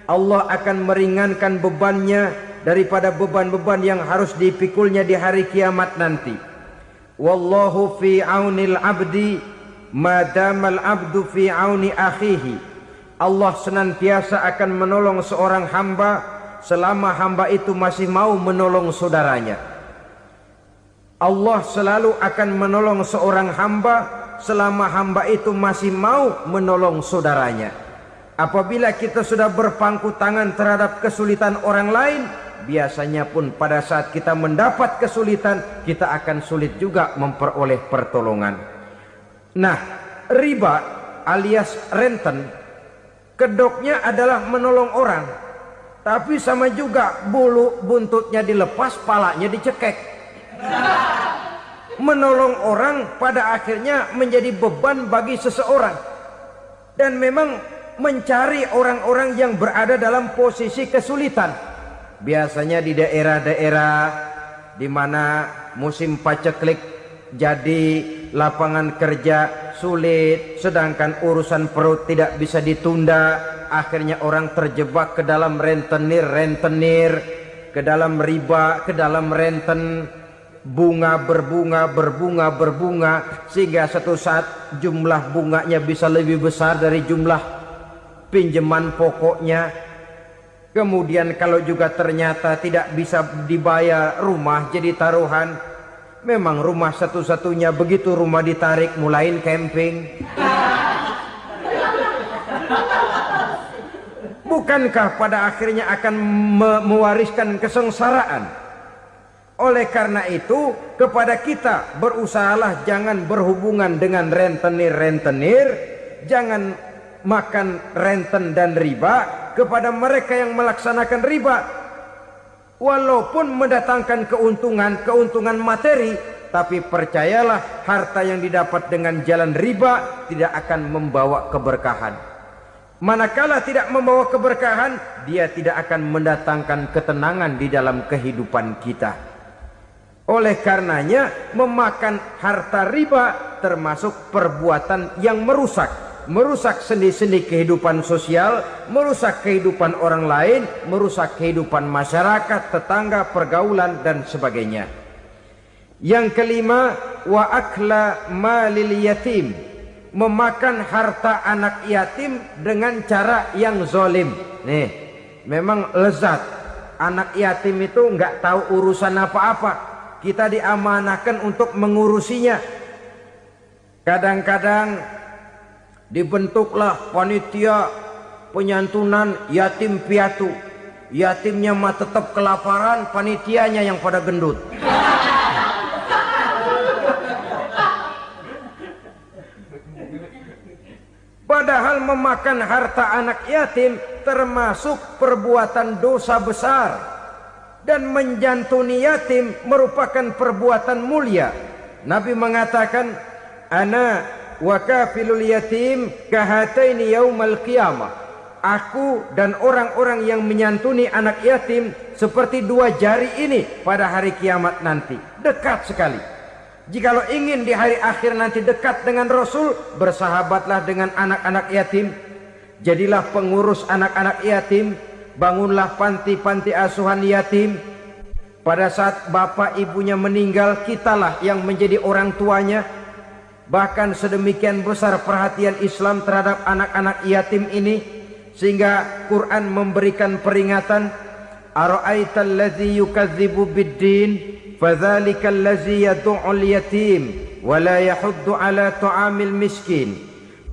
Allah akan meringankan bebannya daripada beban-beban yang harus dipikulnya di hari kiamat nanti. Wallahu fi aunil abdi madamal abdu fi auni akhihi. Allah senantiasa akan menolong seorang hamba selama hamba itu masih mau menolong saudaranya. Allah selalu akan menolong seorang hamba selama hamba itu masih mau menolong saudaranya. Apabila kita sudah berpangku tangan terhadap kesulitan orang lain, biasanya pun pada saat kita mendapat kesulitan, kita akan sulit juga memperoleh pertolongan. Nah, riba alias renten, kedoknya adalah menolong orang, tapi sama juga bulu buntutnya dilepas, palanya dicekek. Menolong orang pada akhirnya menjadi beban bagi seseorang, dan memang mencari orang-orang yang berada dalam posisi kesulitan. Biasanya di daerah-daerah di mana musim paceklik, jadi lapangan kerja sulit, sedangkan urusan perut tidak bisa ditunda. Akhirnya orang terjebak ke dalam rentenir, ke dalam riba, ke dalam renten. Bunga berbunga, sehingga satu saat jumlah bunganya bisa lebih besar dari jumlah pinjaman pokoknya. Kemudian kalau juga ternyata tidak bisa dibayar, rumah jadi taruhan. Memang rumah satu-satunya, begitu rumah ditarik mulain camping. Bukankah pada akhirnya akan mewariskan kesengsaraan? Oleh karena itu, kepada kita berusahalah jangan berhubungan dengan rentenir, jangan makan renten dan riba. Kepada mereka yang melaksanakan riba, walaupun mendatangkan keuntungan materi, tapi percayalah, harta yang didapat dengan jalan riba tidak akan membawa keberkahan. Manakala tidak membawa keberkahan, dia tidak akan mendatangkan ketenangan di dalam kehidupan kita. Oleh karenanya, memakan harta riba termasuk perbuatan yang merusak sendi-sendi kehidupan sosial, merusak kehidupan orang lain, merusak kehidupan masyarakat, tetangga, pergaulan, dan sebagainya. Yang kelima, wa akla malil yatim, memakan harta anak yatim dengan cara yang zalim. Nih, memang lezat. Anak yatim itu nggak tahu urusan apa-apa. Kita diamanahkan untuk mengurusinya. Kadang-kadang dibentuklah panitia penyantunan yatim piatu. Yatimnya mah tetap kelaparan, panitianya yang pada gendut. Padahal memakan harta anak yatim termasuk perbuatan dosa besar. Dan menjantuni yatim merupakan perbuatan mulia. Nabi mengatakan, ana wa kafilul yatim kahataini yaumal qiyamah. Aku dan orang-orang yang menyantuni anak yatim seperti dua jari ini pada hari kiamat nanti. Dekat sekali. Jikalau ingin di hari akhir nanti dekat dengan Rasul, bersahabatlah dengan anak-anak yatim. Jadilah pengurus anak-anak yatim. Bangunlah panti-panti asuhan yatim. Pada saat bapak ibunya meninggal, kitalah yang menjadi orang tuanya. Bahkan sedemikian besar perhatian Islam terhadap anak-anak yatim ini, sehingga Quran memberikan peringatan, ara'aital ladzi yukadzibu biddin fadzalikal ladzi yad'ul yatim wa la yahuddu ala ta'amil miskin.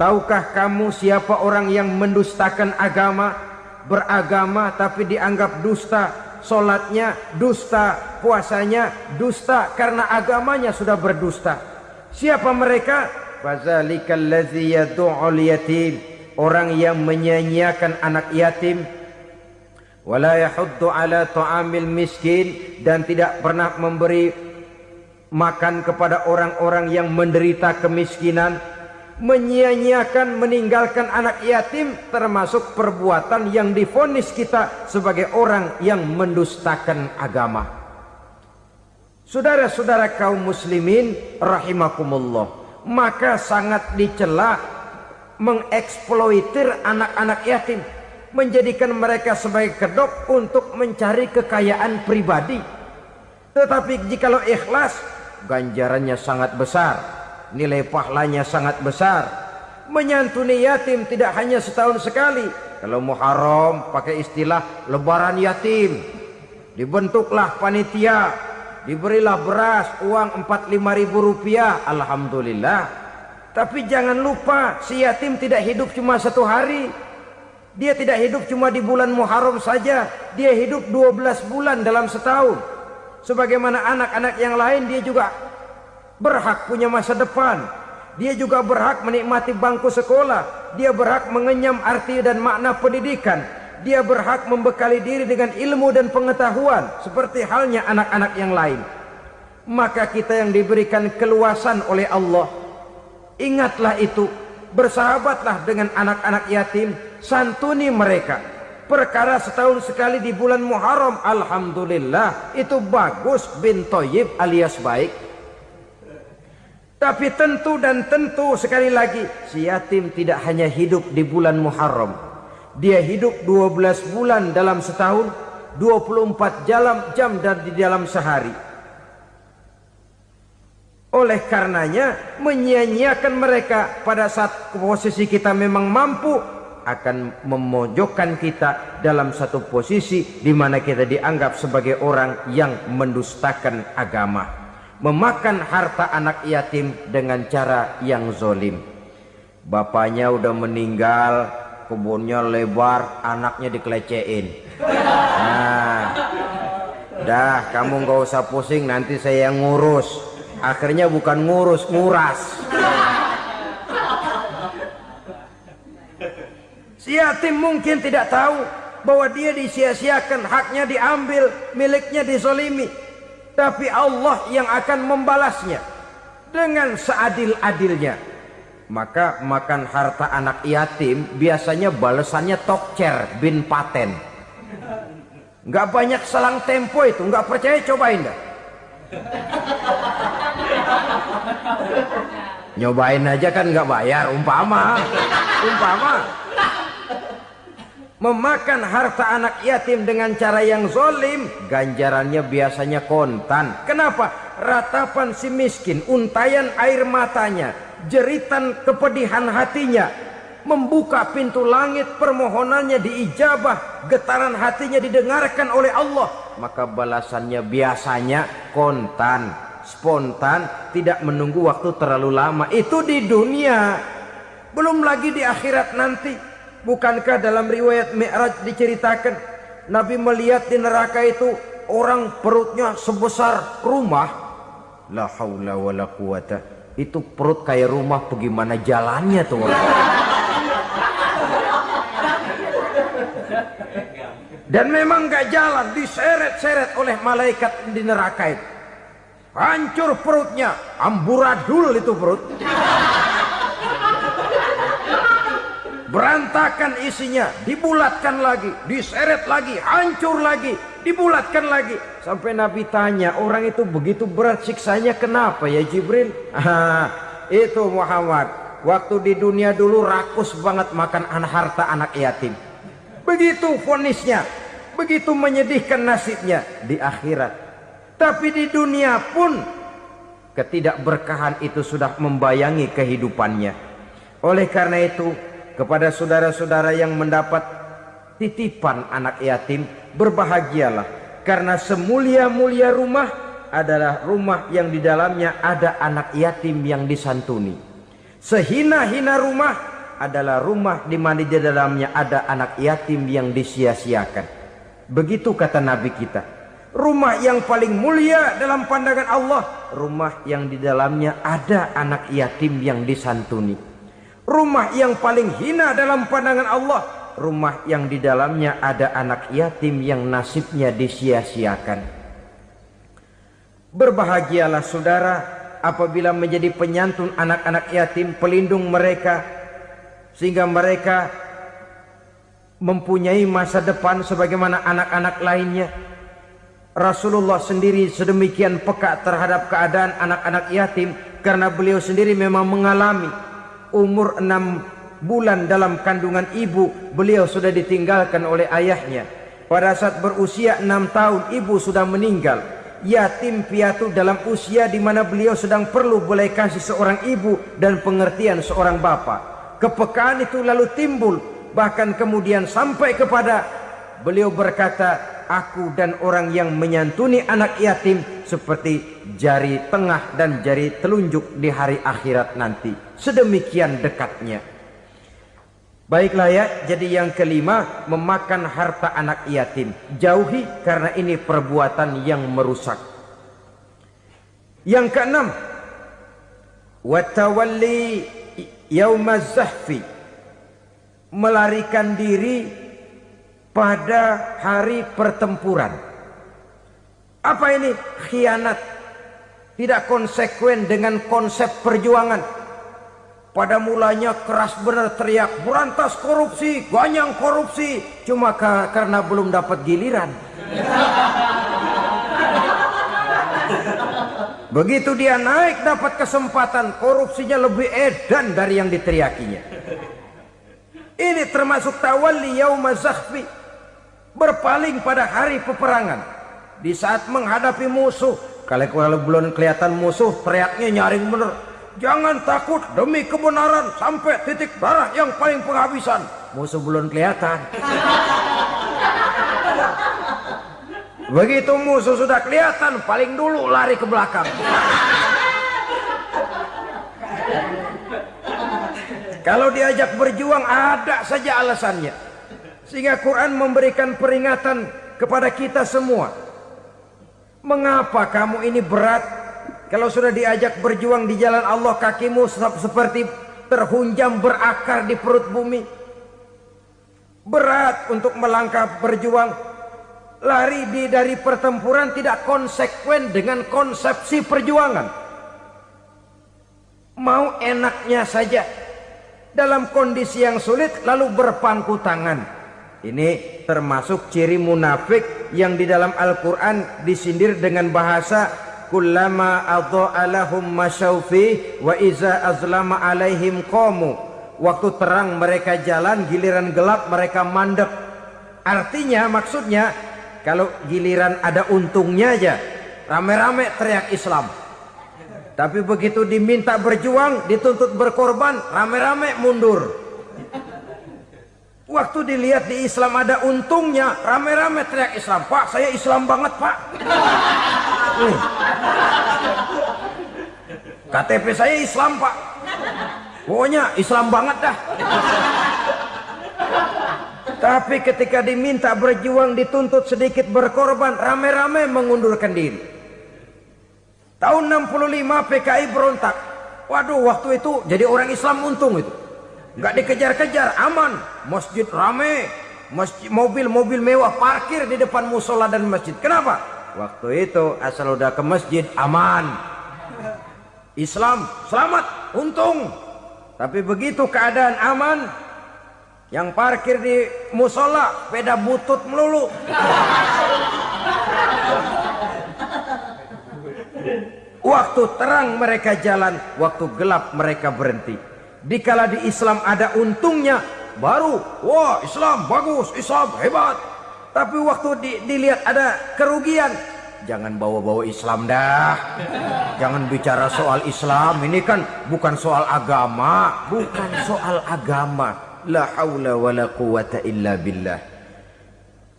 Tahukah kamu siapa orang yang mendustakan agama? Beragama tapi dianggap dusta, solatnya dusta, puasanya dusta, karena agamanya sudah berdusta. Siapa mereka? Fazalikal ladzi yad'ul yatim, orang yang menyanyiakan anak yatim. wala yahuddu ala ta'amil miskin, dan tidak pernah memberi makan kepada orang-orang yang menderita kemiskinan. Menyia-nyiakan, meninggalkan anak yatim termasuk perbuatan yang divonis kita sebagai orang yang mendustakan agama. Saudara-saudara kaum muslimin rahimakumullah, maka sangat dicela mengeksploitir anak-anak yatim, menjadikan mereka sebagai kedok untuk mencari kekayaan pribadi. Tetapi jikalau ikhlas, ganjarannya sangat besar, nilai pahalanya sangat besar. Menyantuni yatim tidak hanya setahun sekali. Kalau Muharram pakai istilah lebaran yatim, dibentuklah panitia, diberilah beras, uang 4-5 ribu rupiah, alhamdulillah. Tapi jangan lupa, si yatim tidak hidup cuma satu hari. Dia tidak hidup cuma di bulan Muharram saja, dia hidup 12 bulan dalam setahun. Sebagaimana anak-anak yang lain, dia juga berhak punya masa depan. Dia juga berhak menikmati bangku sekolah. Dia berhak mengenyam arti dan makna pendidikan. Dia berhak membekali diri dengan ilmu dan pengetahuan, seperti halnya anak-anak yang lain. Maka kita yang diberikan keluasan oleh Allah, ingatlah itu, bersahabatlah dengan anak-anak yatim, santuni mereka. Perkara setahun sekali di bulan Muharram, alhamdulillah, itu bagus, bin Thayyib alias baik. Tapi tentu dan tentu, sekali lagi, si yatim tidak hanya hidup di bulan Muharram. Dia hidup 12 bulan dalam setahun, 24 jam dan di dalam sehari. Oleh karenanya, menyia-nyiakan mereka pada saat posisi kita memang mampu akan memojokkan kita dalam satu posisi di mana kita dianggap sebagai orang yang mendustakan agama, memakan harta anak yatim dengan cara yang zolim. Bapaknya udah meninggal, kebunnya lebar, anaknya dikelecehin. Nah, dah kamu gak usah pusing, nanti saya yang ngurus. Akhirnya bukan ngurus, nguras. Si yatim mungkin tidak tahu bahwa dia disia-siakan, haknya diambil, miliknya dizolimi. Tapi Allah yang akan membalasnya dengan seadil-adilnya. Maka makan harta anak yatim biasanya balasannya tokcer bin paten. Nggak banyak selang tempo itu, nggak percaya cobain dah. Nyobain aja kan nggak bayar, umpama memakan harta anak yatim dengan cara yang zolim, ganjarannya biasanya kontan. Kenapa? Ratapan si miskin, untayan air matanya, jeritan kepedihan hatinya, membuka pintu langit, permohonannya diijabah, getaran hatinya didengarkan oleh Allah, maka balasannya biasanya kontan, spontan, tidak menunggu waktu terlalu lama. Itu di dunia, belum lagi di akhirat nanti. Bukankah dalam riwayat Mi'raj diceritakan Nabi melihat di neraka itu orang perutnya sebesar rumah? La haula wala quwata. Itu perut kayak rumah, bagaimana jalannya tuh orang? Dan memang gak jalan, diseret-seret oleh malaikat di neraka itu. Hancur perutnya, amburadul itu perut. Berantakan isinya, dibulatkan lagi, diseret lagi, hancur lagi, dibulatkan lagi. Sampai Nabi tanya, orang itu begitu berat siksanya kenapa ya Jibril? Itu Muhammad, waktu di dunia dulu rakus banget makan harta anak yatim. Begitu vonisnya, begitu menyedihkan nasibnya di akhirat. Tapi di dunia pun ketidakberkahan itu sudah membayangi kehidupannya. Oleh karena itu, kepada saudara-saudara yang mendapat titipan anak yatim, berbahagialah, karena semulia-mulia rumah adalah rumah yang di dalamnya ada anak yatim yang disantuni. Sehina-hina rumah adalah rumah di mana di dalamnya ada anak yatim yang disia-siakan. Begitu kata Nabi kita. Rumah yang paling mulia dalam pandangan Allah, rumah yang di dalamnya ada anak yatim yang disantuni. Rumah yang paling hina dalam pandangan Allah, rumah yang di dalamnya ada anak yatim yang nasibnya disia-siakan. Berbahagialah saudara apabila menjadi penyantun anak-anak yatim, pelindung mereka, sehingga mereka mempunyai masa depan sebagaimana anak-anak lainnya. Rasulullah sendiri sedemikian peka terhadap keadaan anak-anak yatim karena beliau sendiri memang mengalami umur 6 bulan dalam kandungan ibu, beliau sudah ditinggalkan oleh ayahnya. Pada saat berusia 6 tahun ibu sudah meninggal. Yatim piatu dalam usia di mana beliau sedang perlu belas kasih seorang ibu dan pengertian seorang bapa. Kepekaan itu lalu timbul, bahkan kemudian sampai kepada beliau berkata, aku dan orang yang menyantuni anak yatim seperti jari tengah dan jari telunjuk di hari akhirat nanti. Sedemikian dekatnya. Baiklah ya, jadi yang kelima, memakan harta anak yatim. Jauhi karena ini perbuatan yang merusak. Yang keenam, watawalli yaumaz zahfi, melarikan diri pada hari pertempuran. Apa ini? Khianat. Tidak konsekuen dengan konsep perjuangan. Pada mulanya keras benar teriak, berantas korupsi, ganyang korupsi. Cuma karena belum dapat giliran. Begitu dia naik dapat kesempatan, korupsinya lebih edan dari yang diteriakinya. Ini termasuk tawalli yaumaz zahfi, berpaling pada hari peperangan. Di saat menghadapi musuh, kalau belum kelihatan musuh, teriaknya nyaring bener. Jangan takut demi kebenaran sampai titik darah yang paling penghabisan. Musuh belum kelihatan. Begitu musuh sudah kelihatan, paling dulu lari ke belakang. Kalau diajak berjuang ada saja alasannya. Sehingga Quran memberikan peringatan kepada kita semua. Mengapa kamu ini berat? Kalau sudah diajak berjuang di jalan Allah, kakimu seperti terhunjam berakar di perut bumi. Berat untuk melangkah berjuang. Lari dari pertempuran tidak konsekuen dengan konsepsi perjuangan. Mau enaknya saja. Dalam kondisi yang sulit lalu berpangku tangan. Ini termasuk ciri munafik yang di dalam Al-Quran disindir dengan bahasa kullama adha'a lahum masyaufi wa iza azlama alaihim qamu. Waktu terang mereka jalan, giliran gelap mereka mandek. Artinya maksudnya kalau giliran ada untungnya aja rame-rame teriak Islam. Tapi begitu diminta berjuang, dituntut berkorban, rame-rame mundur. Waktu dilihat di Islam ada untungnya, rame-rame teriak Islam. Pak, saya Islam banget, Pak. KTP saya Islam, Pak. Pokoknya Islam banget dah. Tapi ketika diminta berjuang, dituntut sedikit berkorban, rame-rame mengundurkan diri. Tahun 65 PKI berontak. Waduh, waktu itu jadi orang Islam untung itu. Nggak dikejar-kejar, aman. Masjid rame, mobil-mobil mewah parkir di depan musola dan masjid. Kenapa? Waktu itu asal udah ke masjid aman. Islam selamat, untung. Tapi begitu keadaan aman, yang parkir di musola sepeda butut melulu. Waktu terang mereka jalan, waktu gelap mereka berhenti. Dikala di Islam ada untungnya, baru wah Islam bagus, Islam hebat. Tapi waktu dilihat ada kerugian, jangan bawa-bawa Islam dah. Jangan bicara soal Islam, ini kan bukan soal agama. Bukan soal agama. La haula wa la quwata illa billah.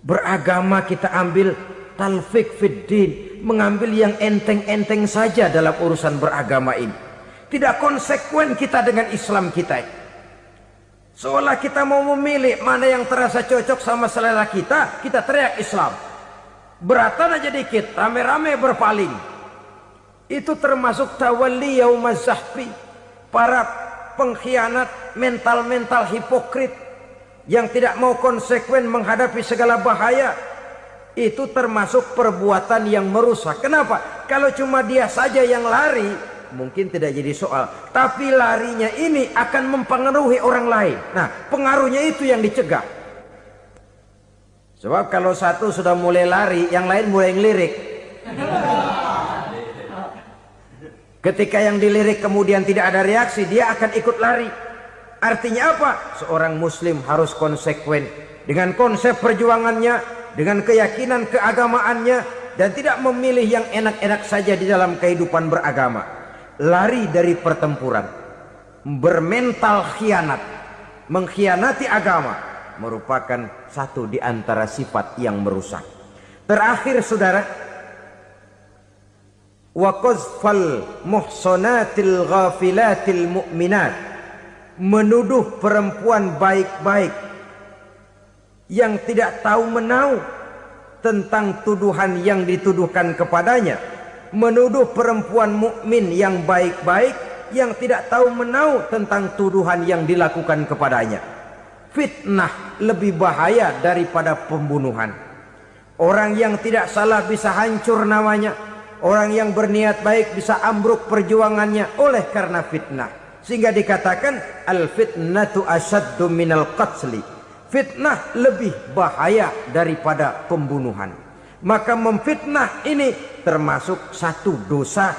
Beragama kita ambil talfik fid din, mengambil yang enteng-enteng saja dalam urusan beragama ini. Tidak konsekuen kita dengan Islam kita. Seolah kita mau memilih mana yang terasa cocok sama selera kita, kita teriak Islam. Beratan aja dikit, rame-rame berpaling. Itu termasuk tawalli yaumaz zahfi. Para pengkhianat, mental-mental hipokrit. yang tidak mau konsekuen menghadapi segala bahaya, itu termasuk perbuatan yang merusak. Kenapa? Kalau cuma dia saja yang lari, mungkin tidak jadi soal. Tapi larinya ini akan mempengaruhi orang lain. Nah, pengaruhnya itu yang dicegah. Sebab kalau satu sudah mulai lari, yang lain mulai ngelirik. Ketika yang dilirik kemudian tidak ada reaksi, dia akan ikut lari. Artinya apa? Seorang muslim harus konsekuen dengan konsep perjuangannya, dengan keyakinan keagamaannya, dan tidak memilih yang enak-enak saja di dalam kehidupan beragama. Lari dari pertempuran, bermental khianat, mengkhianati agama, merupakan satu di antara sifat yang merusak. Terakhir saudara, wa qazfal muhsanatil ghafilatil mu'minat, menuduh perempuan baik-baik yang tidak tahu menau tentang tuduhan yang dituduhkan kepadanya, menuduh perempuan mukmin yang baik-baik yang tidak tahu menau tentang tuduhan yang dilakukan kepadanya. Fitnah lebih bahaya daripada pembunuhan. Orang yang tidak salah bisa hancur namanya, orang yang berniat baik bisa ambruk perjuangannya oleh karena fitnah. Sehingga dikatakan al-fitnatu asyaddu minal qatli. Fitnah lebih bahaya daripada pembunuhan. Maka memfitnah ini termasuk satu dosa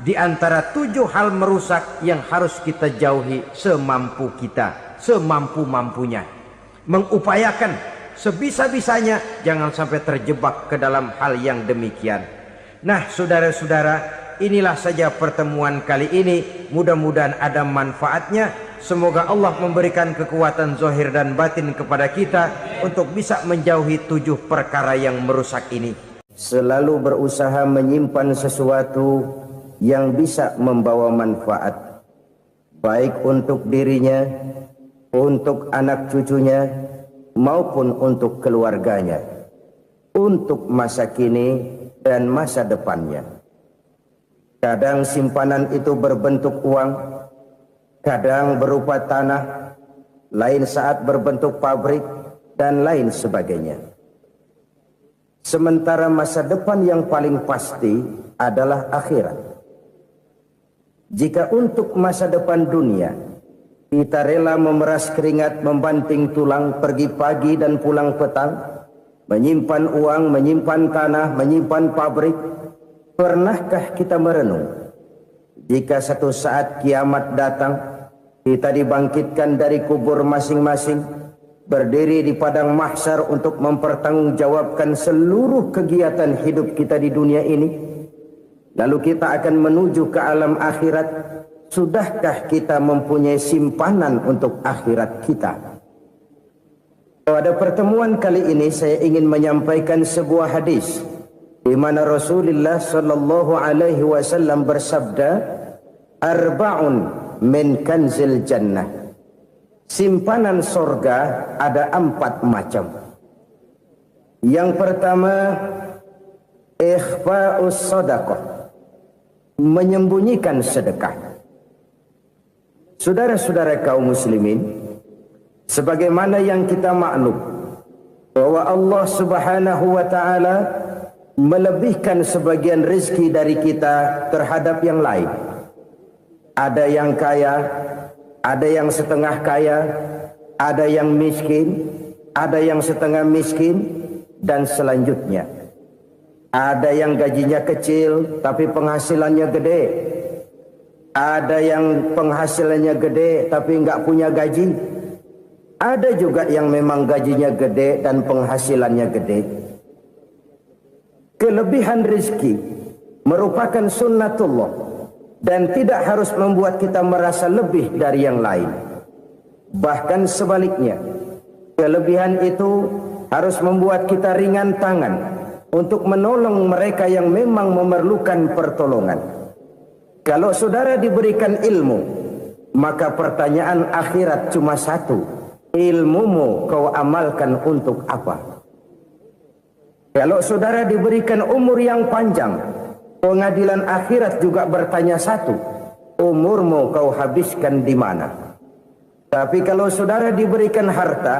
di antara 7 hal merusak yang harus kita jauhi semampu kita, semampu-mampunya. Mengupayakan sebisa-bisanya jangan sampai terjebak ke dalam hal yang demikian. Nah, saudara-saudara, inilah saja pertemuan kali ini. Mudah-mudahan ada manfaatnya. Semoga Allah memberikan kekuatan zahir dan batin kepada kita untuk bisa menjauhi 7 perkara yang merusak ini. Selalu berusaha menyimpan sesuatu yang bisa membawa manfaat, baik untuk dirinya, untuk anak cucunya, maupun untuk keluarganya, untuk masa kini dan masa depannya. Kadang simpanan itu berbentuk uang, kadang berupa tanah, lain saat berbentuk pabrik, dan lain sebagainya. Sementara masa depan yang paling pasti adalah akhirat. Jika untuk masa depan dunia kita rela memeras keringat, membanting tulang, pergi pagi dan pulang petang, menyimpan uang, menyimpan tanah, menyimpan pabrik, pernahkah kita merenung jika satu saat kiamat datang, kita dibangkitkan dari kubur masing-masing, berdiri di padang mahsyar untuk mempertanggungjawabkan seluruh kegiatan hidup kita di dunia ini, lalu kita akan menuju ke alam akhirat. Sudahkah kita mempunyai simpanan untuk akhirat kita? Pada pertemuan kali ini saya ingin menyampaikan sebuah hadis di mana Rasulullah sallallahu alaihi wasallam bersabda, arba'un min kanzil jannah. Simpanan sorga ada 4 macam. Yang pertama, ikhfa'us sadaqah, menyembunyikan sedekah. Saudara-saudara kaum muslimin, sebagaimana yang kita maklum bahwa Allah Subhanahu wa taala melebihkan sebagian rezeki dari kita terhadap yang lain. Ada yang kaya, ada yang setengah kaya, ada yang miskin, ada yang setengah miskin, dan selanjutnya. Ada yang gajinya kecil tapi penghasilannya gede. Ada yang penghasilannya gede tapi nggak punya gaji. Ada juga yang memang gajinya gede dan penghasilannya gede. Kelebihan rezeki merupakan sunnatullah dan tidak harus membuat kita merasa lebih dari yang lain. Bahkan sebaliknya, kelebihan itu harus membuat kita ringan tangan untuk menolong mereka yang memang memerlukan pertolongan. Kalau saudara diberikan ilmu, maka pertanyaan akhirat cuma satu, ilmumu kau amalkan untuk apa? Kalau saudara diberikan umur yang panjang, pengadilan akhirat juga bertanya satu, umurmu kau habiskan di mana? Tapi kalau saudara diberikan harta,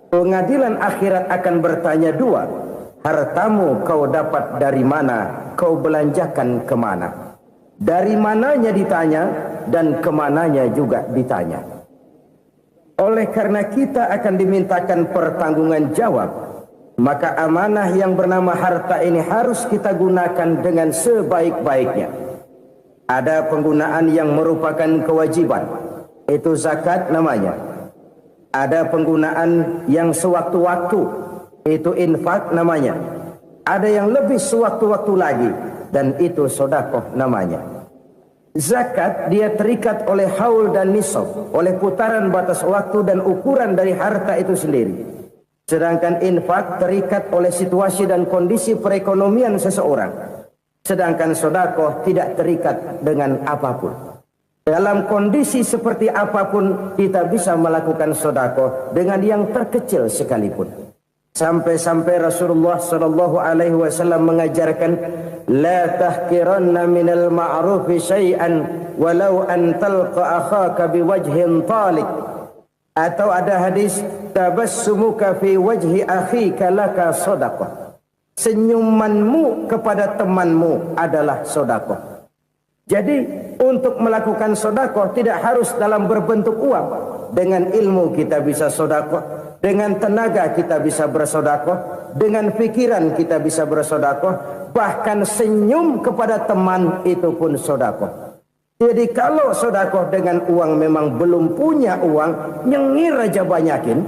pengadilan akhirat akan bertanya dua. Hartamu kau dapat dari mana? Kau belanjakan kemana? Dari mananya ditanya dan kemananya juga ditanya. Oleh karena kita akan dimintakan pertanggungan jawab, maka amanah yang bernama harta ini harus kita gunakan dengan sebaik-baiknya. Ada penggunaan yang merupakan kewajiban, itu zakat namanya. Ada penggunaan yang sewaktu-waktu, itu infak namanya. Ada yang lebih sewaktu-waktu lagi, dan itu sedekah namanya. Zakat dia terikat oleh haul dan nisab, oleh putaran batas waktu dan ukuran dari harta itu sendiri. Sedangkan infak terikat oleh situasi dan kondisi perekonomian seseorang. Sedangkan sedekah tidak terikat dengan apapun. Dalam kondisi seperti apapun kita bisa melakukan sedekah dengan yang terkecil sekalipun. Sampai-sampai Rasulullah sallallahu alaihi wasallam mengajarkan, la tahqiranna minal ma'rufi syai'an walau an talqa akhaka biwajhin talik. Atau ada hadis, tabassumuka fi wajhi akhika laka sedekah. Senyumanmu kepada temanmu adalah sedekah. Jadi untuk melakukan sedekah tidak harus dalam berbentuk uang. Dengan ilmu kita bisa sedekah, dengan tenaga kita bisa bersedekah, dengan pikiran kita bisa bersedekah, bahkan senyum kepada teman itu pun sedekah. Jadi kalau sedekah dengan uang memang belum punya uang, nyengir aja banyakin.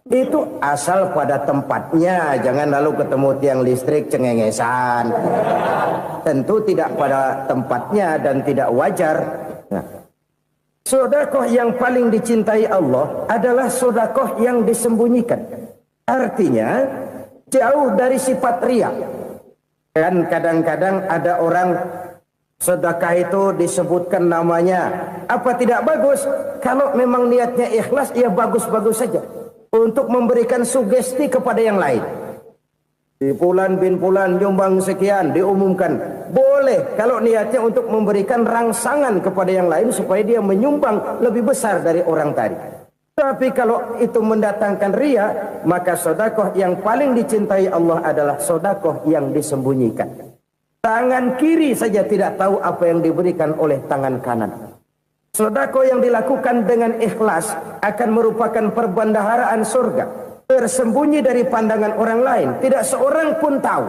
Itu asal pada tempatnya, jangan lalu ketemu tiang listrik cengengesan. Tentu tidak pada tempatnya dan tidak wajar. Nah, sedekah yang paling dicintai Allah adalah sedekah yang disembunyikan. Artinya jauh dari sifat riya. Dan kadang-kadang ada orang sedekah itu disebutkan namanya. Apa tidak bagus? Kalau memang niatnya ikhlas, ya bagus-bagus saja. Untuk memberikan sugesti kepada yang lain. Di Fulan bin Fulan nyumbang sekian, diumumkan. Boleh kalau niatnya untuk memberikan rangsangan kepada yang lain supaya dia menyumbang lebih besar dari orang tadi. Tapi kalau itu mendatangkan riya, maka sedekah yang paling dicintai Allah adalah sedekah yang disembunyikan. Tangan kiri saja tidak tahu apa yang diberikan oleh tangan kanan. Sedekah yang dilakukan dengan ikhlas akan merupakan perbendaharaan surga, tersembunyi dari pandangan orang lain, tidak seorang pun tahu.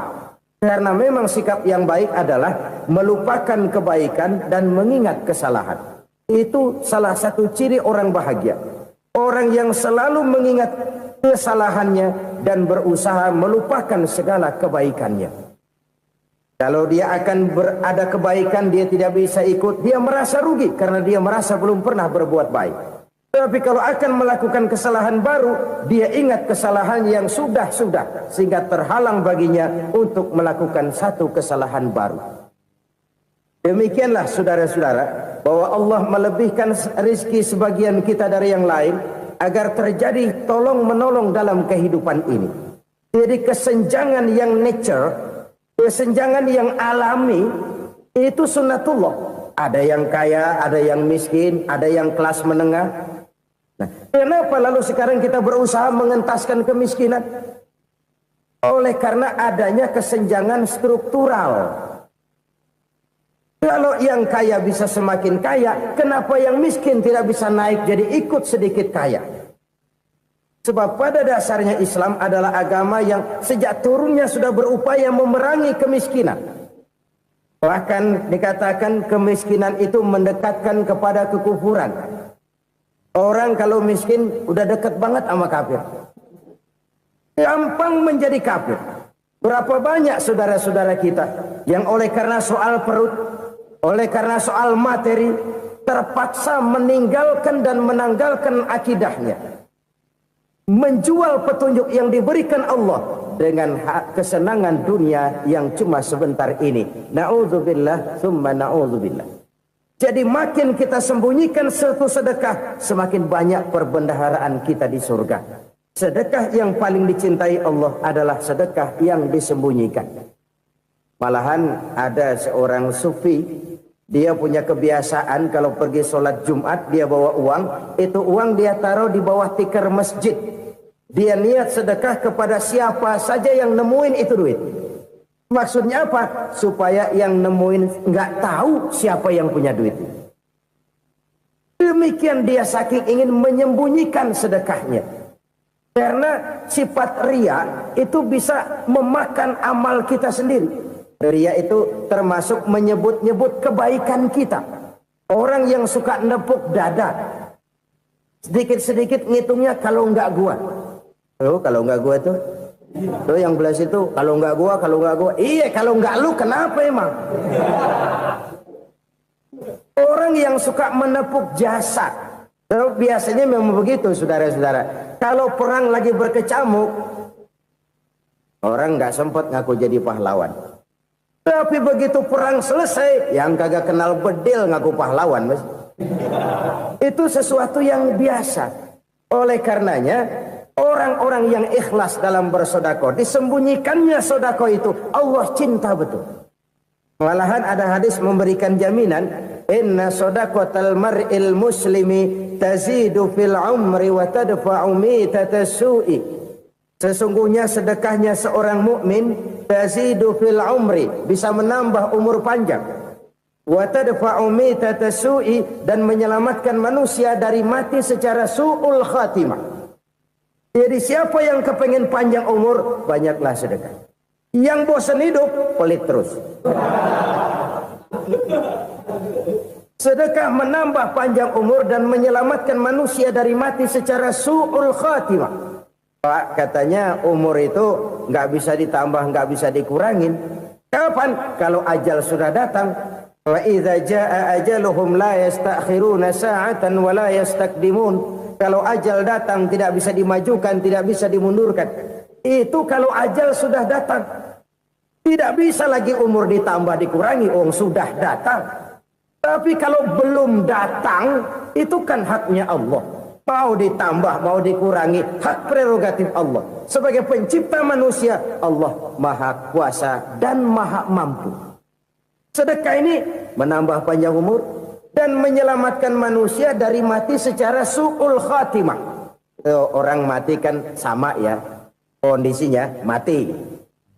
Karena memang sikap yang baik adalah melupakan kebaikan dan mengingat kesalahan. Itu salah satu ciri orang bahagia. Orang yang selalu mengingat kesalahannya dan berusaha melupakan segala kebaikannya. Kalau dia akan berada kebaikan, dia tidak bisa ikut, dia merasa rugi karena dia merasa belum pernah berbuat baik. Tapi kalau akan melakukan kesalahan baru, dia ingat kesalahan yang sudah-sudah, sehingga terhalang baginya untuk melakukan satu kesalahan baru. Demikianlah saudara-saudara, bahwa Allah melebihkan rizki sebagian kita dari yang lain, agar terjadi tolong-menolong dalam kehidupan ini. Jadi kesenjangan yang nature, kesenjangan yang alami, itu sunnatullah. Ada yang kaya, ada yang miskin, ada yang kelas menengah. Nah, kenapa lalu sekarang kita berusaha mengentaskan kemiskinan? Oleh karena adanya kesenjangan struktural. Kalau yang kaya bisa semakin kaya, kenapa yang miskin tidak bisa naik jadi ikut sedikit kaya? Sebab pada dasarnya Islam adalah agama yang sejak turunnya sudah berupaya memerangi kemiskinan. Bahkan dikatakan kemiskinan itu mendekatkan kepada kekufuran. Orang kalau miskin udah dekat banget sama kafir. Gampang menjadi kafir. Berapa banyak saudara-saudara kita yang oleh karena soal perut, oleh karena soal materi, terpaksa meninggalkan dan menanggalkan akidahnya. Menjual petunjuk yang diberikan Allah dengan kesenangan dunia yang cuma sebentar ini. Na'udzubillah, thumma na'udzubillah. Jadi makin kita sembunyikan satu sedekah, semakin banyak perbendaharaan kita di surga. Sedekah yang paling dicintai Allah adalah sedekah yang disembunyikan. Malahan ada seorang sufi Dia punya kebiasaan kalau pergi sholat Jumat dia bawa uang, itu uang dia taruh di bawah tikar masjid. Dia niat sedekah kepada siapa saja yang nemuin itu duit. Maksudnya apa? Supaya yang nemuin nggak tahu siapa yang punya duit. Demikian dia saking ingin menyembunyikan sedekahnya. Karena sifat riya itu bisa memakan amal kita sendiri. Riya itu termasuk menyebut-nyebut kebaikan kita. Orang yang suka nepuk dada, sedikit-sedikit ngitungnya kalau enggak gua. Oh, kalau enggak gua tuh yang belas itu kalau enggak gua. Iya, kalau enggak lu kenapa emang? Orang yang suka menepuk jasa, biasanya memang begitu, saudara-saudara. Kalau perang lagi berkecamuk, orang enggak sempat ngaku jadi pahlawan. Tapi begitu perang selesai, yang kagak kenal bedil ngaku pahlawan, Mas. Itu sesuatu yang biasa. Oleh karenanya, orang-orang yang ikhlas dalam bersedekah, disembunyikannya sedekah itu, Allah cinta betul. Malahan ada hadis memberikan jaminan, inna sedaqatal mar'il muslimi tazidu fil umri wa tadfa'u mitatas su'i. Sesungguhnya sedekahnya seorang mukmin tazidu fil umri, bisa menambah umur panjang, wa tadfa'u mitatas su'i, dan menyelamatkan manusia dari mati secara su'ul khatimah. Jadi siapa yang kepengen panjang umur, banyaklah sedekah. Yang bosan hidup, pelit terus. Sedekah menambah panjang umur dan menyelamatkan manusia dari mati secara su'ul khatimah. Pak, katanya umur itu nggak bisa ditambah, nggak bisa dikurangin. Kapan? Kalau ajal sudah datang. Wa idza jaa ajaluhum la yastakhiruna sa'atan wa la yastaqdimun. Kalau ajal datang tidak bisa dimajukan, tidak bisa dimundurkan. Itu kalau ajal sudah datang. Tidak bisa lagi umur ditambah dikurangi, sudah datang. Tapi kalau belum datang, itu kan haknya Allah. Mau ditambah, mau dikurangi, hak prerogatif Allah. Sebagai pencipta manusia, Allah maha kuasa dan maha mampu. Sedekah ini menambah panjang umur dan menyelamatkan manusia dari mati secara su'ul khatimah. Orang mati kan sama ya, kondisinya mati,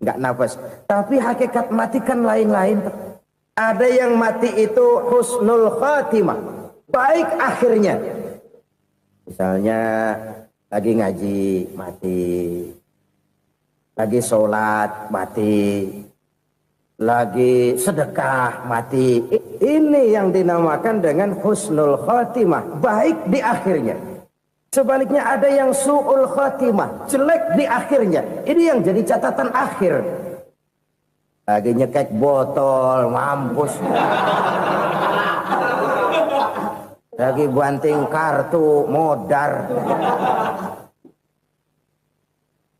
nggak nafas. Tapi hakikat mati kan lain-lain. Ada yang mati itu husnul khatimah, baik akhirnya. Misalnya lagi ngaji mati, lagi sholat mati, lagi sedekah mati. Ini yang dinamakan dengan husnul khatimah, baik di akhirnya. Sebaliknya ada yang su'ul khatimah, jelek di akhirnya. Ini yang jadi catatan akhir. Lagi nyekek botol, mampus. Lagi banting kartu, modar.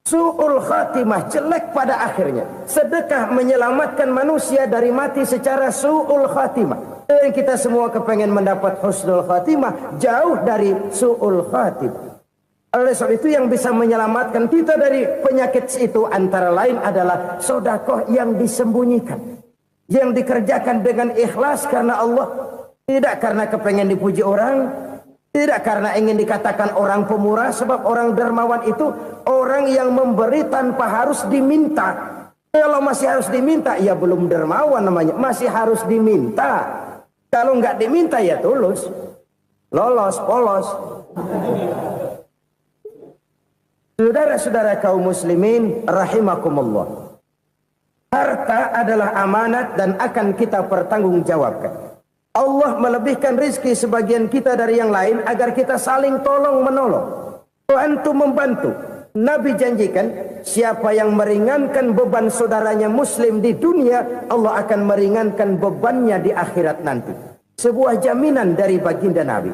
Su'ul khatimah, jelek pada akhirnya. Sedekah menyelamatkan manusia dari mati secara su'ul khatimah. Dan kita semua kepengen mendapat husnul khatimah, jauh dari su'ul khatimah. Oleh sebab itu yang bisa menyelamatkan kita dari penyakit itu antara lain adalah sedekah yang disembunyikan, yang dikerjakan dengan ikhlas karena Allah. Tidak karena kepengen dipuji orang, tidak karena ingin dikatakan orang pemurah, sebab orang dermawan itu orang yang memberi tanpa harus diminta. Kalau masih harus diminta, ya belum dermawan namanya, masih harus diminta. Kalau nggak diminta ya tulus, lolos, polos. Saudara-saudara kaum muslimin rahimakumullah. Harta adalah amanat dan akan kita pertanggungjawabkan. Allah melebihkan rizki sebagian kita dari yang lain agar kita saling tolong menolong, bantu membantu. Nabi janjikan siapa yang meringankan beban saudaranya muslim di dunia, Allah akan meringankan bebannya di akhirat nanti. Sebuah jaminan dari baginda Nabi.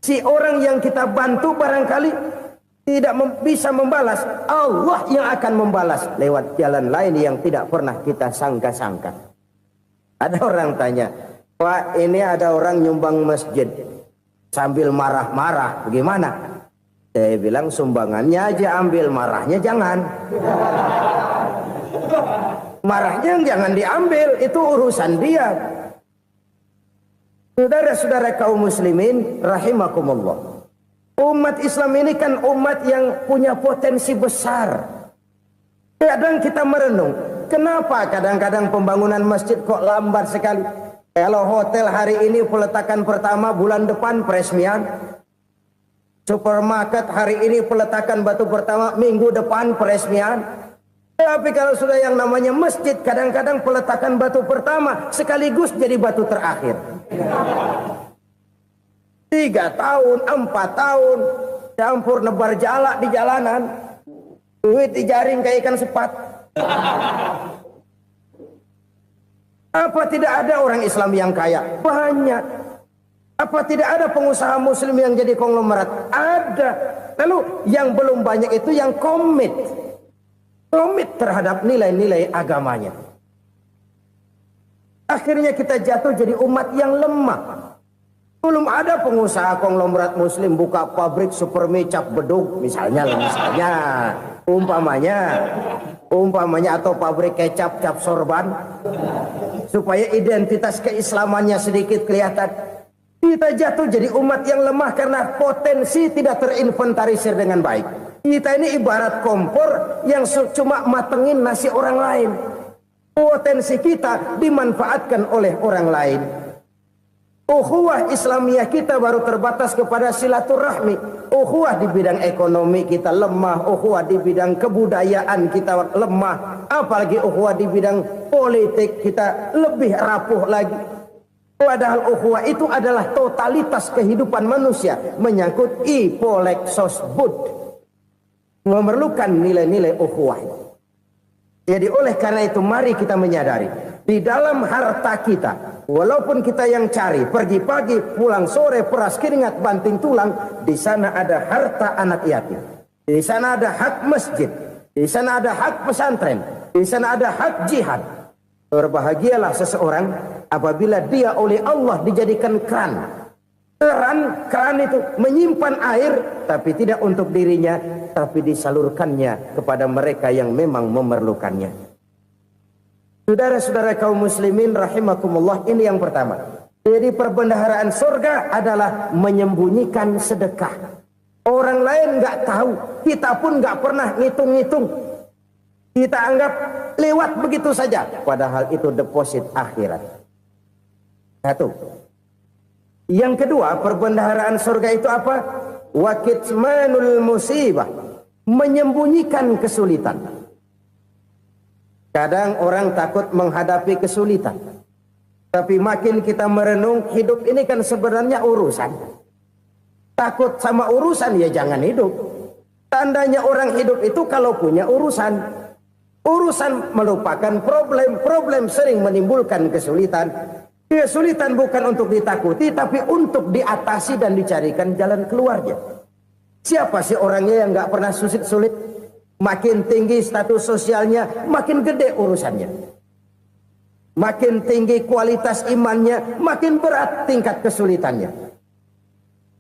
Si orang yang kita bantu barangkali tidak bisa membalas, Allah yang akan membalas lewat jalan lain yang tidak pernah kita sangka-sangka. Ada orang tanya, Pak, ini ada orang nyumbang masjid sambil marah-marah, bagaimana? Saya bilang sumbangannya aja ambil, marahnya jangan. Marahnya jangan diambil, itu urusan dia. Saudara-saudara kaum muslimin rahimakumullah. Umat Islam ini kan umat yang punya potensi besar. Kadang kita merenung, kenapa kadang-kadang pembangunan masjid kok lambat sekali? Kalau hotel hari ini peletakan pertama, bulan depan peresmian. Supermarket hari ini peletakan batu pertama, minggu depan peresmian. Tapi kalau sudah yang namanya masjid, kadang-kadang peletakan batu pertama sekaligus jadi batu terakhir. 3 tahun, 4 tahun, campur nebar jalak di jalanan, duit dijaring kayak ikan sepat. Apa tidak ada orang Islam yang kaya? Banyak. Apa tidak ada pengusaha muslim yang jadi konglomerat? Ada. Lalu yang belum banyak itu yang komit terhadap nilai-nilai agamanya. Akhirnya kita jatuh jadi umat yang lemah. Belum ada pengusaha konglomerat muslim buka pabrik supermi cap beduk misalnya umpamanya atau pabrik kecap cap sorban supaya identitas keislamannya sedikit kelihatan. Kita jatuh jadi umat yang lemah karena potensi tidak terinventarisir dengan baik. Kita ini ibarat kompor yang cuma matengin nasi orang lain. Potensi kita dimanfaatkan oleh orang lain. Ukhuwah Islamiyah kita baru terbatas kepada silaturahmi. Ukhuwah di bidang ekonomi kita lemah. Ukhuwah di bidang kebudayaan kita lemah. Apalagi ukhuwah di bidang politik kita lebih rapuh lagi. Padahal ukhuwah itu adalah totalitas kehidupan manusia. Menyangkut ipolek sosbud. Memerlukan nilai-nilai ukhuwah. Jadi oleh karena itu mari kita menyadari. Di dalam harta kita, walaupun kita yang cari, pergi pagi, pulang sore, peras keringat, banting tulang, di sana ada harta anak yatim. Di sana ada hak masjid. Di sana ada hak pesantren. Di sana ada hak jihad. Berbahagialah seseorang apabila dia oleh Allah dijadikan keran. Keran itu menyimpan air, tapi tidak untuk dirinya, tapi disalurkannya kepada mereka yang memang memerlukannya. Saudara-saudara kaum muslimin rahimakumullah, ini yang pertama. Jadi perbendaharaan surga adalah menyembunyikan sedekah. Orang lain nggak tahu, kita pun nggak pernah ngitung-ngitung. Kita anggap lewat begitu saja, padahal itu deposit akhirat. Satu. Yang kedua, perbendaharaan surga itu apa? Wa kitmanul musibah, menyembunyikan kesulitan. Kadang orang takut menghadapi kesulitan. Tapi makin kita merenung, hidup ini kan sebenarnya urusan. Takut sama urusan ya jangan hidup. Tandanya orang hidup itu kalau punya urusan. Urusan melupakan problem. Problem sering menimbulkan kesulitan. Kesulitan bukan untuk ditakuti, tapi untuk diatasi dan dicarikan jalan keluarnya. Siapa sih orangnya yang gak pernah sulit-sulit? Makin tinggi status sosialnya, makin gede urusannya. Makin tinggi kualitas imannya, makin berat tingkat kesulitannya.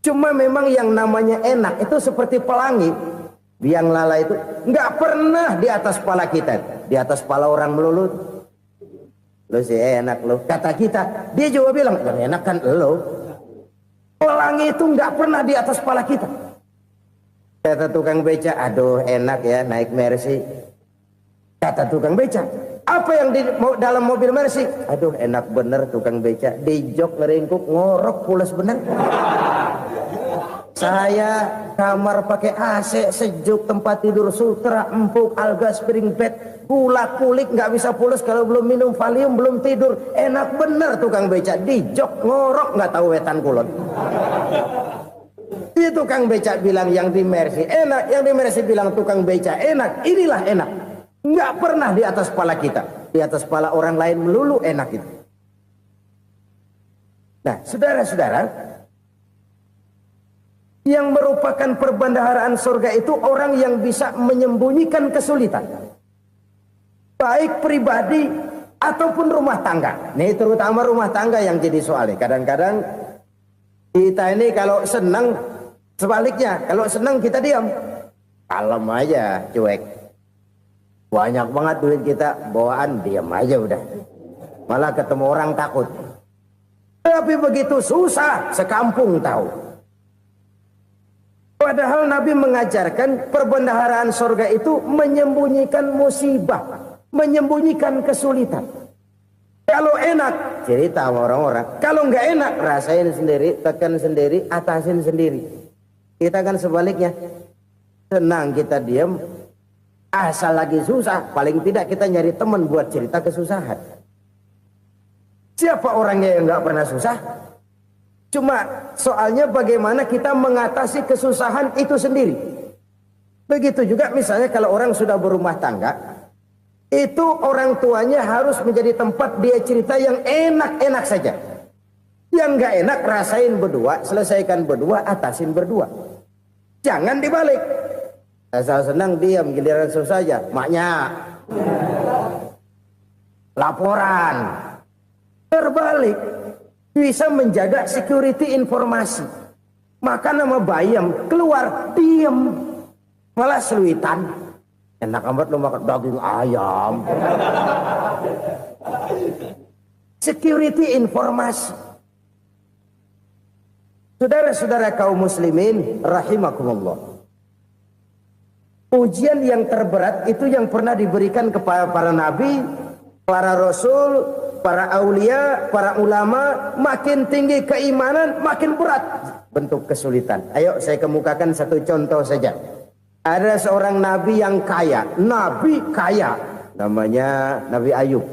Cuma memang yang namanya enak itu seperti pelangi. Biang lala itu nggak pernah di atas kepala kita, di atas kepala orang melulu. Lo sih enak lo, kata kita. Dia juga bilang yang enak kan lo. Pelangi itu nggak pernah di atas kepala kita. Kata tukang beca, aduh enak ya naik Mercy. Kata tukang beca, apa yang di dalam mobil Mercy? Aduh enak bener tukang beca, di jok ngeringkuk ngorok pules bener. Saya kamar pakai AC sejuk, tempat tidur sutra, empuk, alga, spring bed, gula kulik nggak bisa pules kalau belum minum Valium, belum tidur. Enak bener tukang beca, di jok ngorok nggak tahu wetan kulon. Itu tukang beca bilang yang di Mercy enak, yang di Mercy bilang tukang beca enak. Inilah enak. Nggak pernah di atas kepala kita, di atas kepala orang lain melulu enak itu. Nah, saudara-saudara, yang merupakan perbendaharaan surga itu orang yang bisa menyembunyikan kesulitan, baik pribadi ataupun rumah tangga. Nih terutama rumah tangga yang jadi soalnya. Kadang-kadang kita ini kalau senang, sebaliknya, kalau senang kita diam, kalem aja, cuek. Banyak banget duit kita, bawaan diam aja udah. Malah ketemu orang takut. Tapi begitu susah, sekampung tahu. Padahal Nabi mengajarkan perbendaharaan surga itu menyembunyikan musibah, menyembunyikan kesulitan. Kalau enak, cerita sama orang-orang. Kalau nggak enak, rasain sendiri, tekan sendiri, atasin sendiri. Kita kan sebaliknya. Senang kita diam, asal lagi susah, paling tidak kita nyari teman buat cerita kesusahan. Siapa orangnya yang nggak pernah susah? Cuma soalnya bagaimana kita mengatasi kesusahan itu sendiri. Begitu juga misalnya kalau orang sudah berumah tangga, itu orang tuanya harus menjadi tempat dia cerita yang enak-enak saja. Yang nggak enak rasain berdua, selesaikan berdua, atasin berdua. Jangan dibalik. Asal senang diam, giliran susah saja. Maknya laporan. Terbalik. Bisa menjaga security informasi. Maka nama bayam keluar diam, malah seluitan. Enak amat lo makan daging ayam. Security informasi. Saudara-saudara kaum muslimin rahimakumullah. Ujian yang terberat itu yang pernah diberikan kepada para nabi, para rasul, para aulia, para ulama. Makin tinggi keimanan, makin berat bentuk kesulitan. Ayo saya kemukakan satu contoh saja. Ada seorang nabi yang kaya, nabi kaya, namanya Nabi Ayub.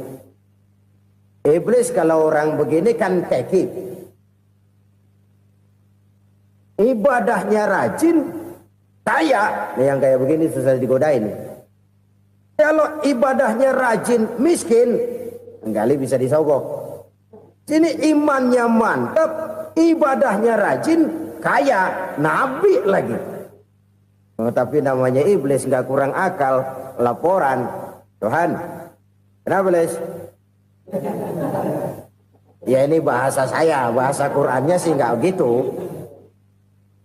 Iblis kalau orang begini kan keki, ibadahnya rajin, kaya. Nih yang kayak begini susah digodain. Kalau ibadahnya rajin, miskin, kali bisa disogok. Sini imannya mantap, ibadahnya rajin, kaya, nabi lagi. Oh, tapi namanya iblis nggak kurang akal. Laporan, Tuhan, kenapa iblis? Ya ini bahasa saya, bahasa Qurannya sih nggak gitu.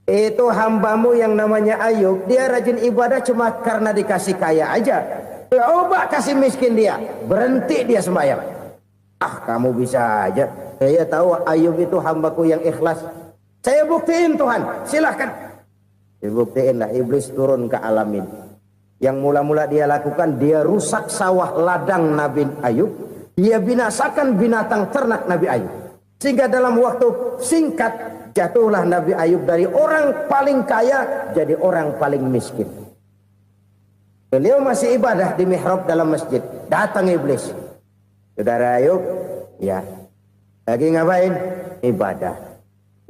Itu hambamu yang namanya Ayub, dia rajin ibadah cuma karena dikasih kaya aja. Coba kasih miskin dia, berhenti dia sembahyang. Ah, kamu bisa aja. Saya tahu Ayub itu hambaku yang ikhlas. Saya buktiin Tuhan, silahkan. Dibuktiinlah, iblis turun ke alamin. Yang mula-mula dia lakukan, dia rusak sawah ladang Nabi Ayub. Dia binasakan binatang ternak Nabi Ayub. Sehingga dalam waktu singkat, jatuhlah Nabi Ayub dari orang paling kaya jadi orang paling miskin. Beliau masih ibadah di mihrab dalam masjid. Datang iblis. Saudara Ayub, ya, lagi ngapain? Ibadah.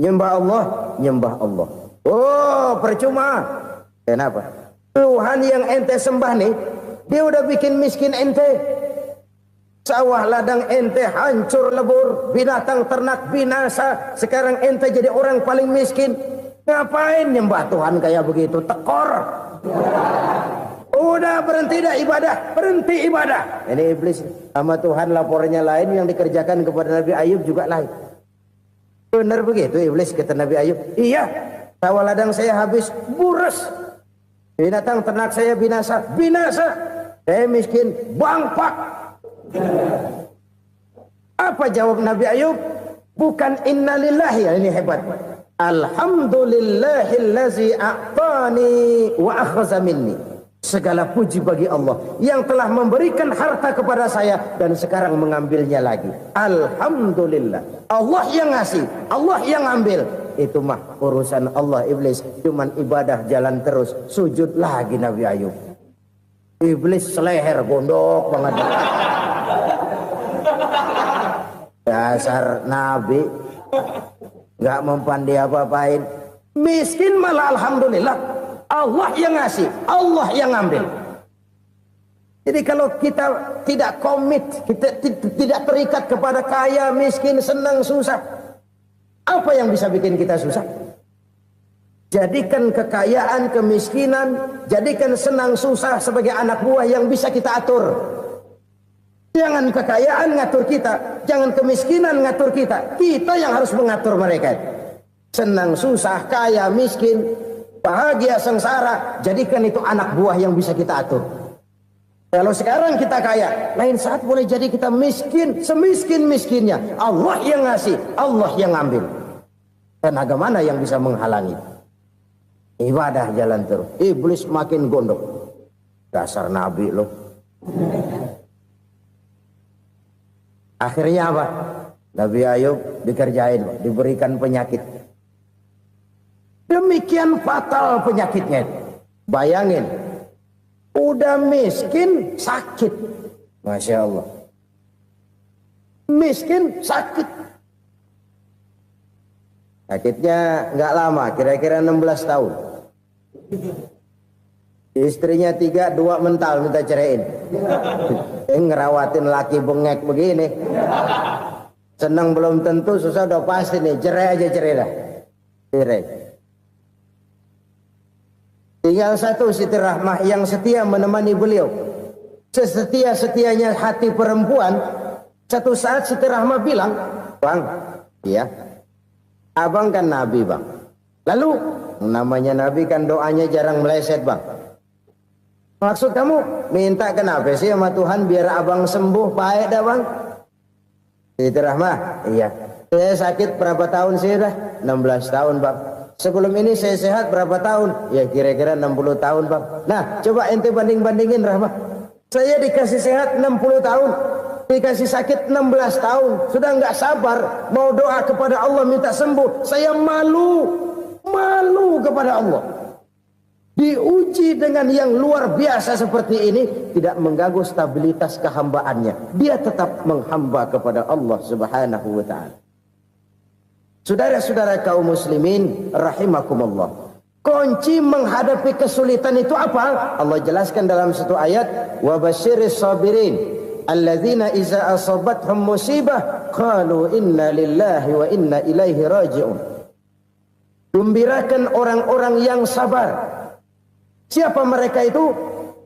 Nyembah Allah, nyembah Allah. Oh, percuma. Kenapa? Tuhan yang ente sembah nih, dia udah bikin miskin ente. Sawah ladang ente hancur lebur, binatang ternak binasa. Sekarang ente jadi orang paling miskin. Ngapain nyembah Tuhan kayak begitu? Tekor. Udah berhenti dah ibadah, berhenti ibadah. Ini iblis sama Tuhan laporannya lain, yang dikerjakan kepada Nabi Ayub juga lain. Benar begitu iblis kata Nabi Ayub? Iya, sawah ladang saya habis, buras. Binatang ternak saya binasa, binasa. Saya miskin, bangpak. Apa jawab Nabi Ayub? Bukan innalillahi, ya ini hebat. Alhamdulillahillazi a'tani wa akhza minni. Segala puji bagi Allah yang telah memberikan harta kepada saya dan sekarang mengambilnya lagi. Alhamdulillah. Allah yang ngasih, Allah yang ambil. Itu mah urusan Allah. Iblis cuman ibadah jalan terus, sujud lagi Nabi Ayub. Iblis seleher gondok banget. Dasar Nabi nggak mempan dia apa-apain. Miskin malah alhamdulillah. Allah yang ngasih, Allah yang ngambil. Jadi kalau kita tidak komit, kita tidak terikat kepada kaya, miskin, senang, susah, apa yang bisa bikin kita susah? Jadikan kekayaan, kemiskinan, jadikan senang, susah sebagai anak buah yang bisa kita atur. Jangan kekayaan ngatur kita, jangan kemiskinan ngatur kita. Kita yang harus mengatur mereka. Senang, susah, kaya, miskin, bahagia, sengsara, jadikan itu anak buah yang bisa kita atur. Kalau sekarang kita kaya, lain saat boleh jadi kita miskin, semiskin-miskinnya. Allah yang ngasih, Allah yang ngambil. Tenaga mana yang bisa menghalangi? Ibadah jalan terus. Iblis makin gondok. Dasar nabi loh. Akhirnya apa? Nabi Ayub dikerjain, diberikan penyakit. Demikian fatal penyakitnya. Bayangin, udah miskin, sakit. Masya Allah. Miskin, sakit. Sakitnya nggak lama, kira-kira 16 tahun. Istrinya 3, 2 mental minta ceraiin. Ngerawatin laki bengek begini. Senang belum tentu, susah udah pasti nih. Cerai aja, cerai dah. Cerai. Tinggal satu Siti Rahmah yang setia menemani beliau. Sesetia-setianya hati perempuan. Satu saat Siti Rahmah bilang, "Bang, iya, abang kan Nabi, Bang. Lalu, namanya Nabi kan doanya jarang meleset, Bang. Maksud kamu minta kenapa sih sama Tuhan biar abang sembuh baik dah, Bang?" Siti Rahmah, "Iya. Saya sakit berapa tahun sih dah? 16 tahun, Bang. Sebelum ini saya sehat berapa tahun? Ya kira-kira 60 tahun, Bang. Nah, coba ente banding-bandingin, Rahmah. Saya dikasih sehat 60 tahun. Dikasih sakit 16 tahun. Sudah nggak sabar mau doa kepada Allah minta sembuh. Saya malu kepada Allah. Diuji dengan yang luar biasa seperti ini, tidak mengganggu stabilitas kehambaannya. Dia tetap menghamba kepada Allah Subhanahu wa ta'ala. Saudara-saudara kaum muslimin rahimakumullah. Kunci menghadapi kesulitan itu apa? Allah jelaskan dalam satu ayat, "Wa basyiris sabirin alladzina iza asabathum musibah qalu inna lillahi wa inna ilaihi raji'un." Gembirakan orang-orang yang sabar. Siapa mereka itu?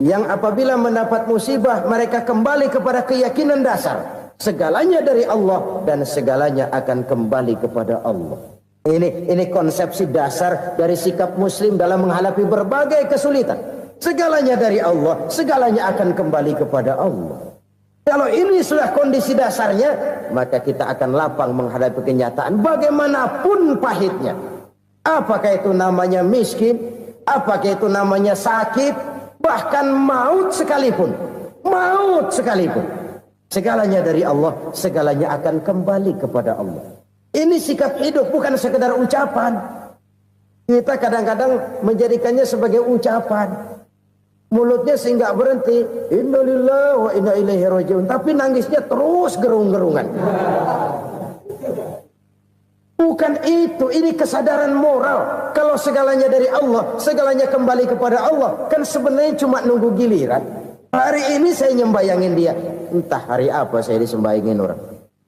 Yang apabila mendapat musibah mereka kembali kepada keyakinan dasar. Segalanya dari Allah dan segalanya akan kembali kepada Allah. Ini konsepsi dasar dari sikap muslim dalam menghadapi berbagai kesulitan. Segalanya dari Allah, segalanya akan kembali kepada Allah. Kalau ini sudah kondisi dasarnya, maka kita akan lapang menghadapi kenyataan bagaimanapun pahitnya. Apakah itu namanya miskin, apakah itu namanya sakit, bahkan maut sekalipun. Maut sekalipun. Segalanya dari Allah, segalanya akan kembali kepada Allah. Ini sikap hidup, bukan sekedar ucapan. Kita kadang-kadang menjadikannya sebagai ucapan. Mulutnya sehingga berhenti, innalillahi wa inna ilaihi raji'un, tapi nangisnya terus gerung-gerungan. Bukan itu, ini kesadaran moral. Kalau segalanya dari Allah, segalanya kembali kepada Allah, kan sebenarnya cuma nunggu giliran. Hari ini saya nyembayangin dia, entah hari apa saya disembayangin orang.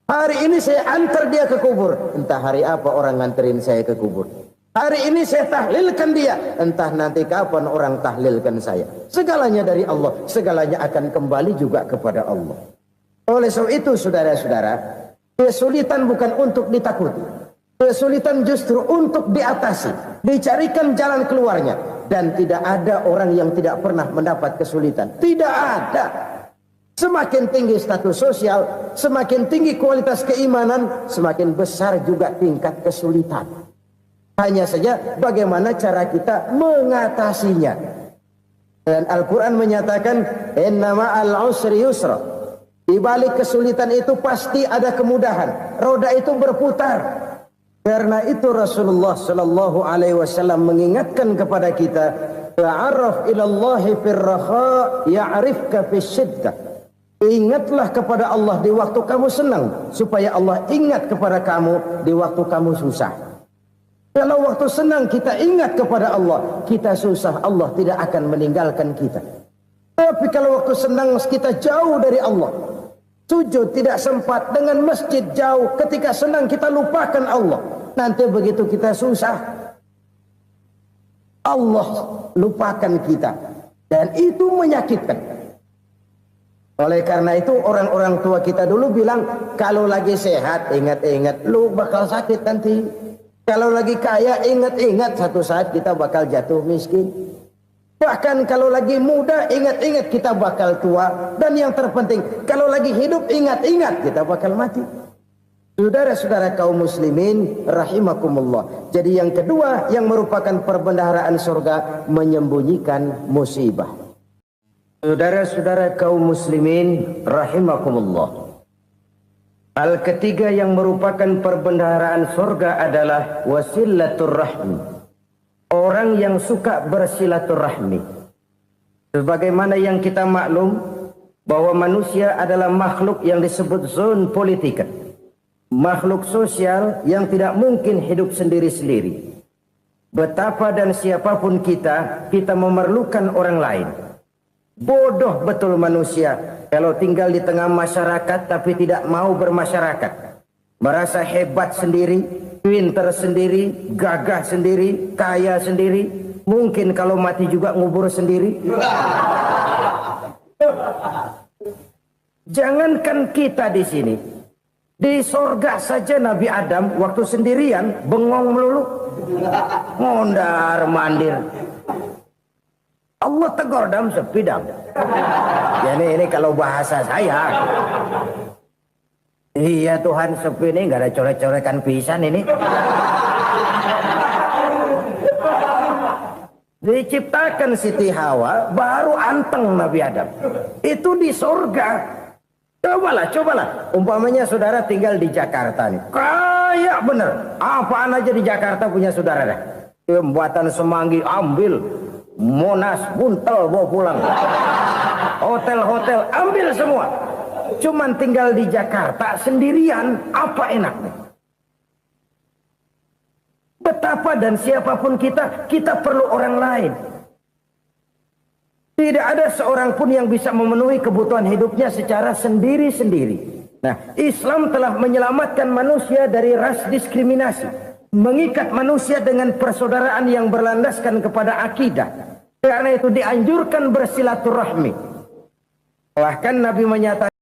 Hari ini saya antar dia ke kubur, entah hari apa orang nganterin saya ke kubur. Hari ini saya tahlilkan dia, entah nanti kapan orang tahlilkan saya. Segalanya dari Allah, segalanya akan kembali juga kepada Allah. Oleh sebab itu saudara-saudara, kesulitan bukan untuk ditakuti. Kesulitan justru untuk diatasi, dicarikan jalan keluarnya. Dan tidak ada orang yang tidak pernah mendapat kesulitan. Tidak ada. Semakin tinggi status sosial, semakin tinggi kualitas keimanan, semakin besar juga tingkat kesulitan. Hanya saja bagaimana cara kita mengatasinya. Dan Al-Quran menyatakan, "Inna ma'al usri yusra." Di balik kesulitan itu pasti ada kemudahan. Roda itu berputar. Karena itu Rasulullah sallallahu alaihi wasallam mengingatkan kepada kita, "Ta'arraf ila Allah fir raha ya'rifka fis syiddah." Ingatlah kepada Allah di waktu kamu senang, supaya Allah ingat kepada kamu di waktu kamu susah. Kalau waktu senang kita ingat kepada Allah, kita susah, Allah tidak akan meninggalkan kita. Tapi kalau waktu senang kita jauh dari Allah, sujud tidak sempat, dengan masjid jauh, ketika senang kita lupakan Allah. Nanti begitu kita susah, Allah lupakan kita. Dan itu menyakitkan. Oleh karena itu orang-orang tua kita dulu bilang, kalau lagi sehat ingat-ingat lu bakal sakit nanti. Kalau lagi kaya ingat-ingat satu saat kita bakal jatuh miskin. Bahkan kalau lagi muda, ingat-ingat kita bakal tua. Dan yang terpenting, kalau lagi hidup, ingat-ingat kita bakal mati. Saudara-saudara kaum muslimin rahimakumullah. Jadi yang kedua yang merupakan perbendaharaan surga, menyembunyikan musibah. Saudara-saudara kaum muslimin rahimakumullah. Hal ketiga yang merupakan perbendaharaan surga adalah wasilatur rahmi. Orang yang suka bersilaturahmi. Sebagaimana yang kita maklum bahwa manusia adalah makhluk yang disebut zon politika. Makhluk sosial yang tidak mungkin hidup sendiri-sendiri. Betapa dan siapapun kita memerlukan orang lain. Bodoh betul manusia kalau tinggal di tengah masyarakat tapi tidak mau bermasyarakat. Merasa hebat sendiri, pintar sendiri, gagah sendiri, kaya sendiri. Mungkin kalau mati juga ngubur sendiri. Jangankan kita di sini, di sorga saja Nabi Adam waktu sendirian bengong melulu, ngondar mandir. Allah tegur dam sepi dam. Ya ini kalau bahasa saya. Iya Tuhan, sepi ini nggak ada coret-corekan pisan ini. Diciptakan Siti Hawa, baru anteng Nabi Adam. Itu di surga. Cobalah. Umpamanya saudara tinggal di Jakarta nih. Kayak bener. Apaan aja di Jakarta punya saudara dah. Pembuatan Semanggi ambil. Monas, Buntel bawa pulang. Hotel-hotel ambil semua. Cuman tinggal di Jakarta sendirian, apa enaknya? Betapa dan siapapun kita perlu orang lain. Tidak ada seorang pun yang bisa memenuhi kebutuhan hidupnya secara sendiri-sendiri. Nah, Islam telah menyelamatkan manusia dari ras diskriminasi. Mengikat manusia dengan persaudaraan yang berlandaskan kepada akidah. Karena itu dianjurkan bersilaturahmi. Bahkan Nabi menyatakan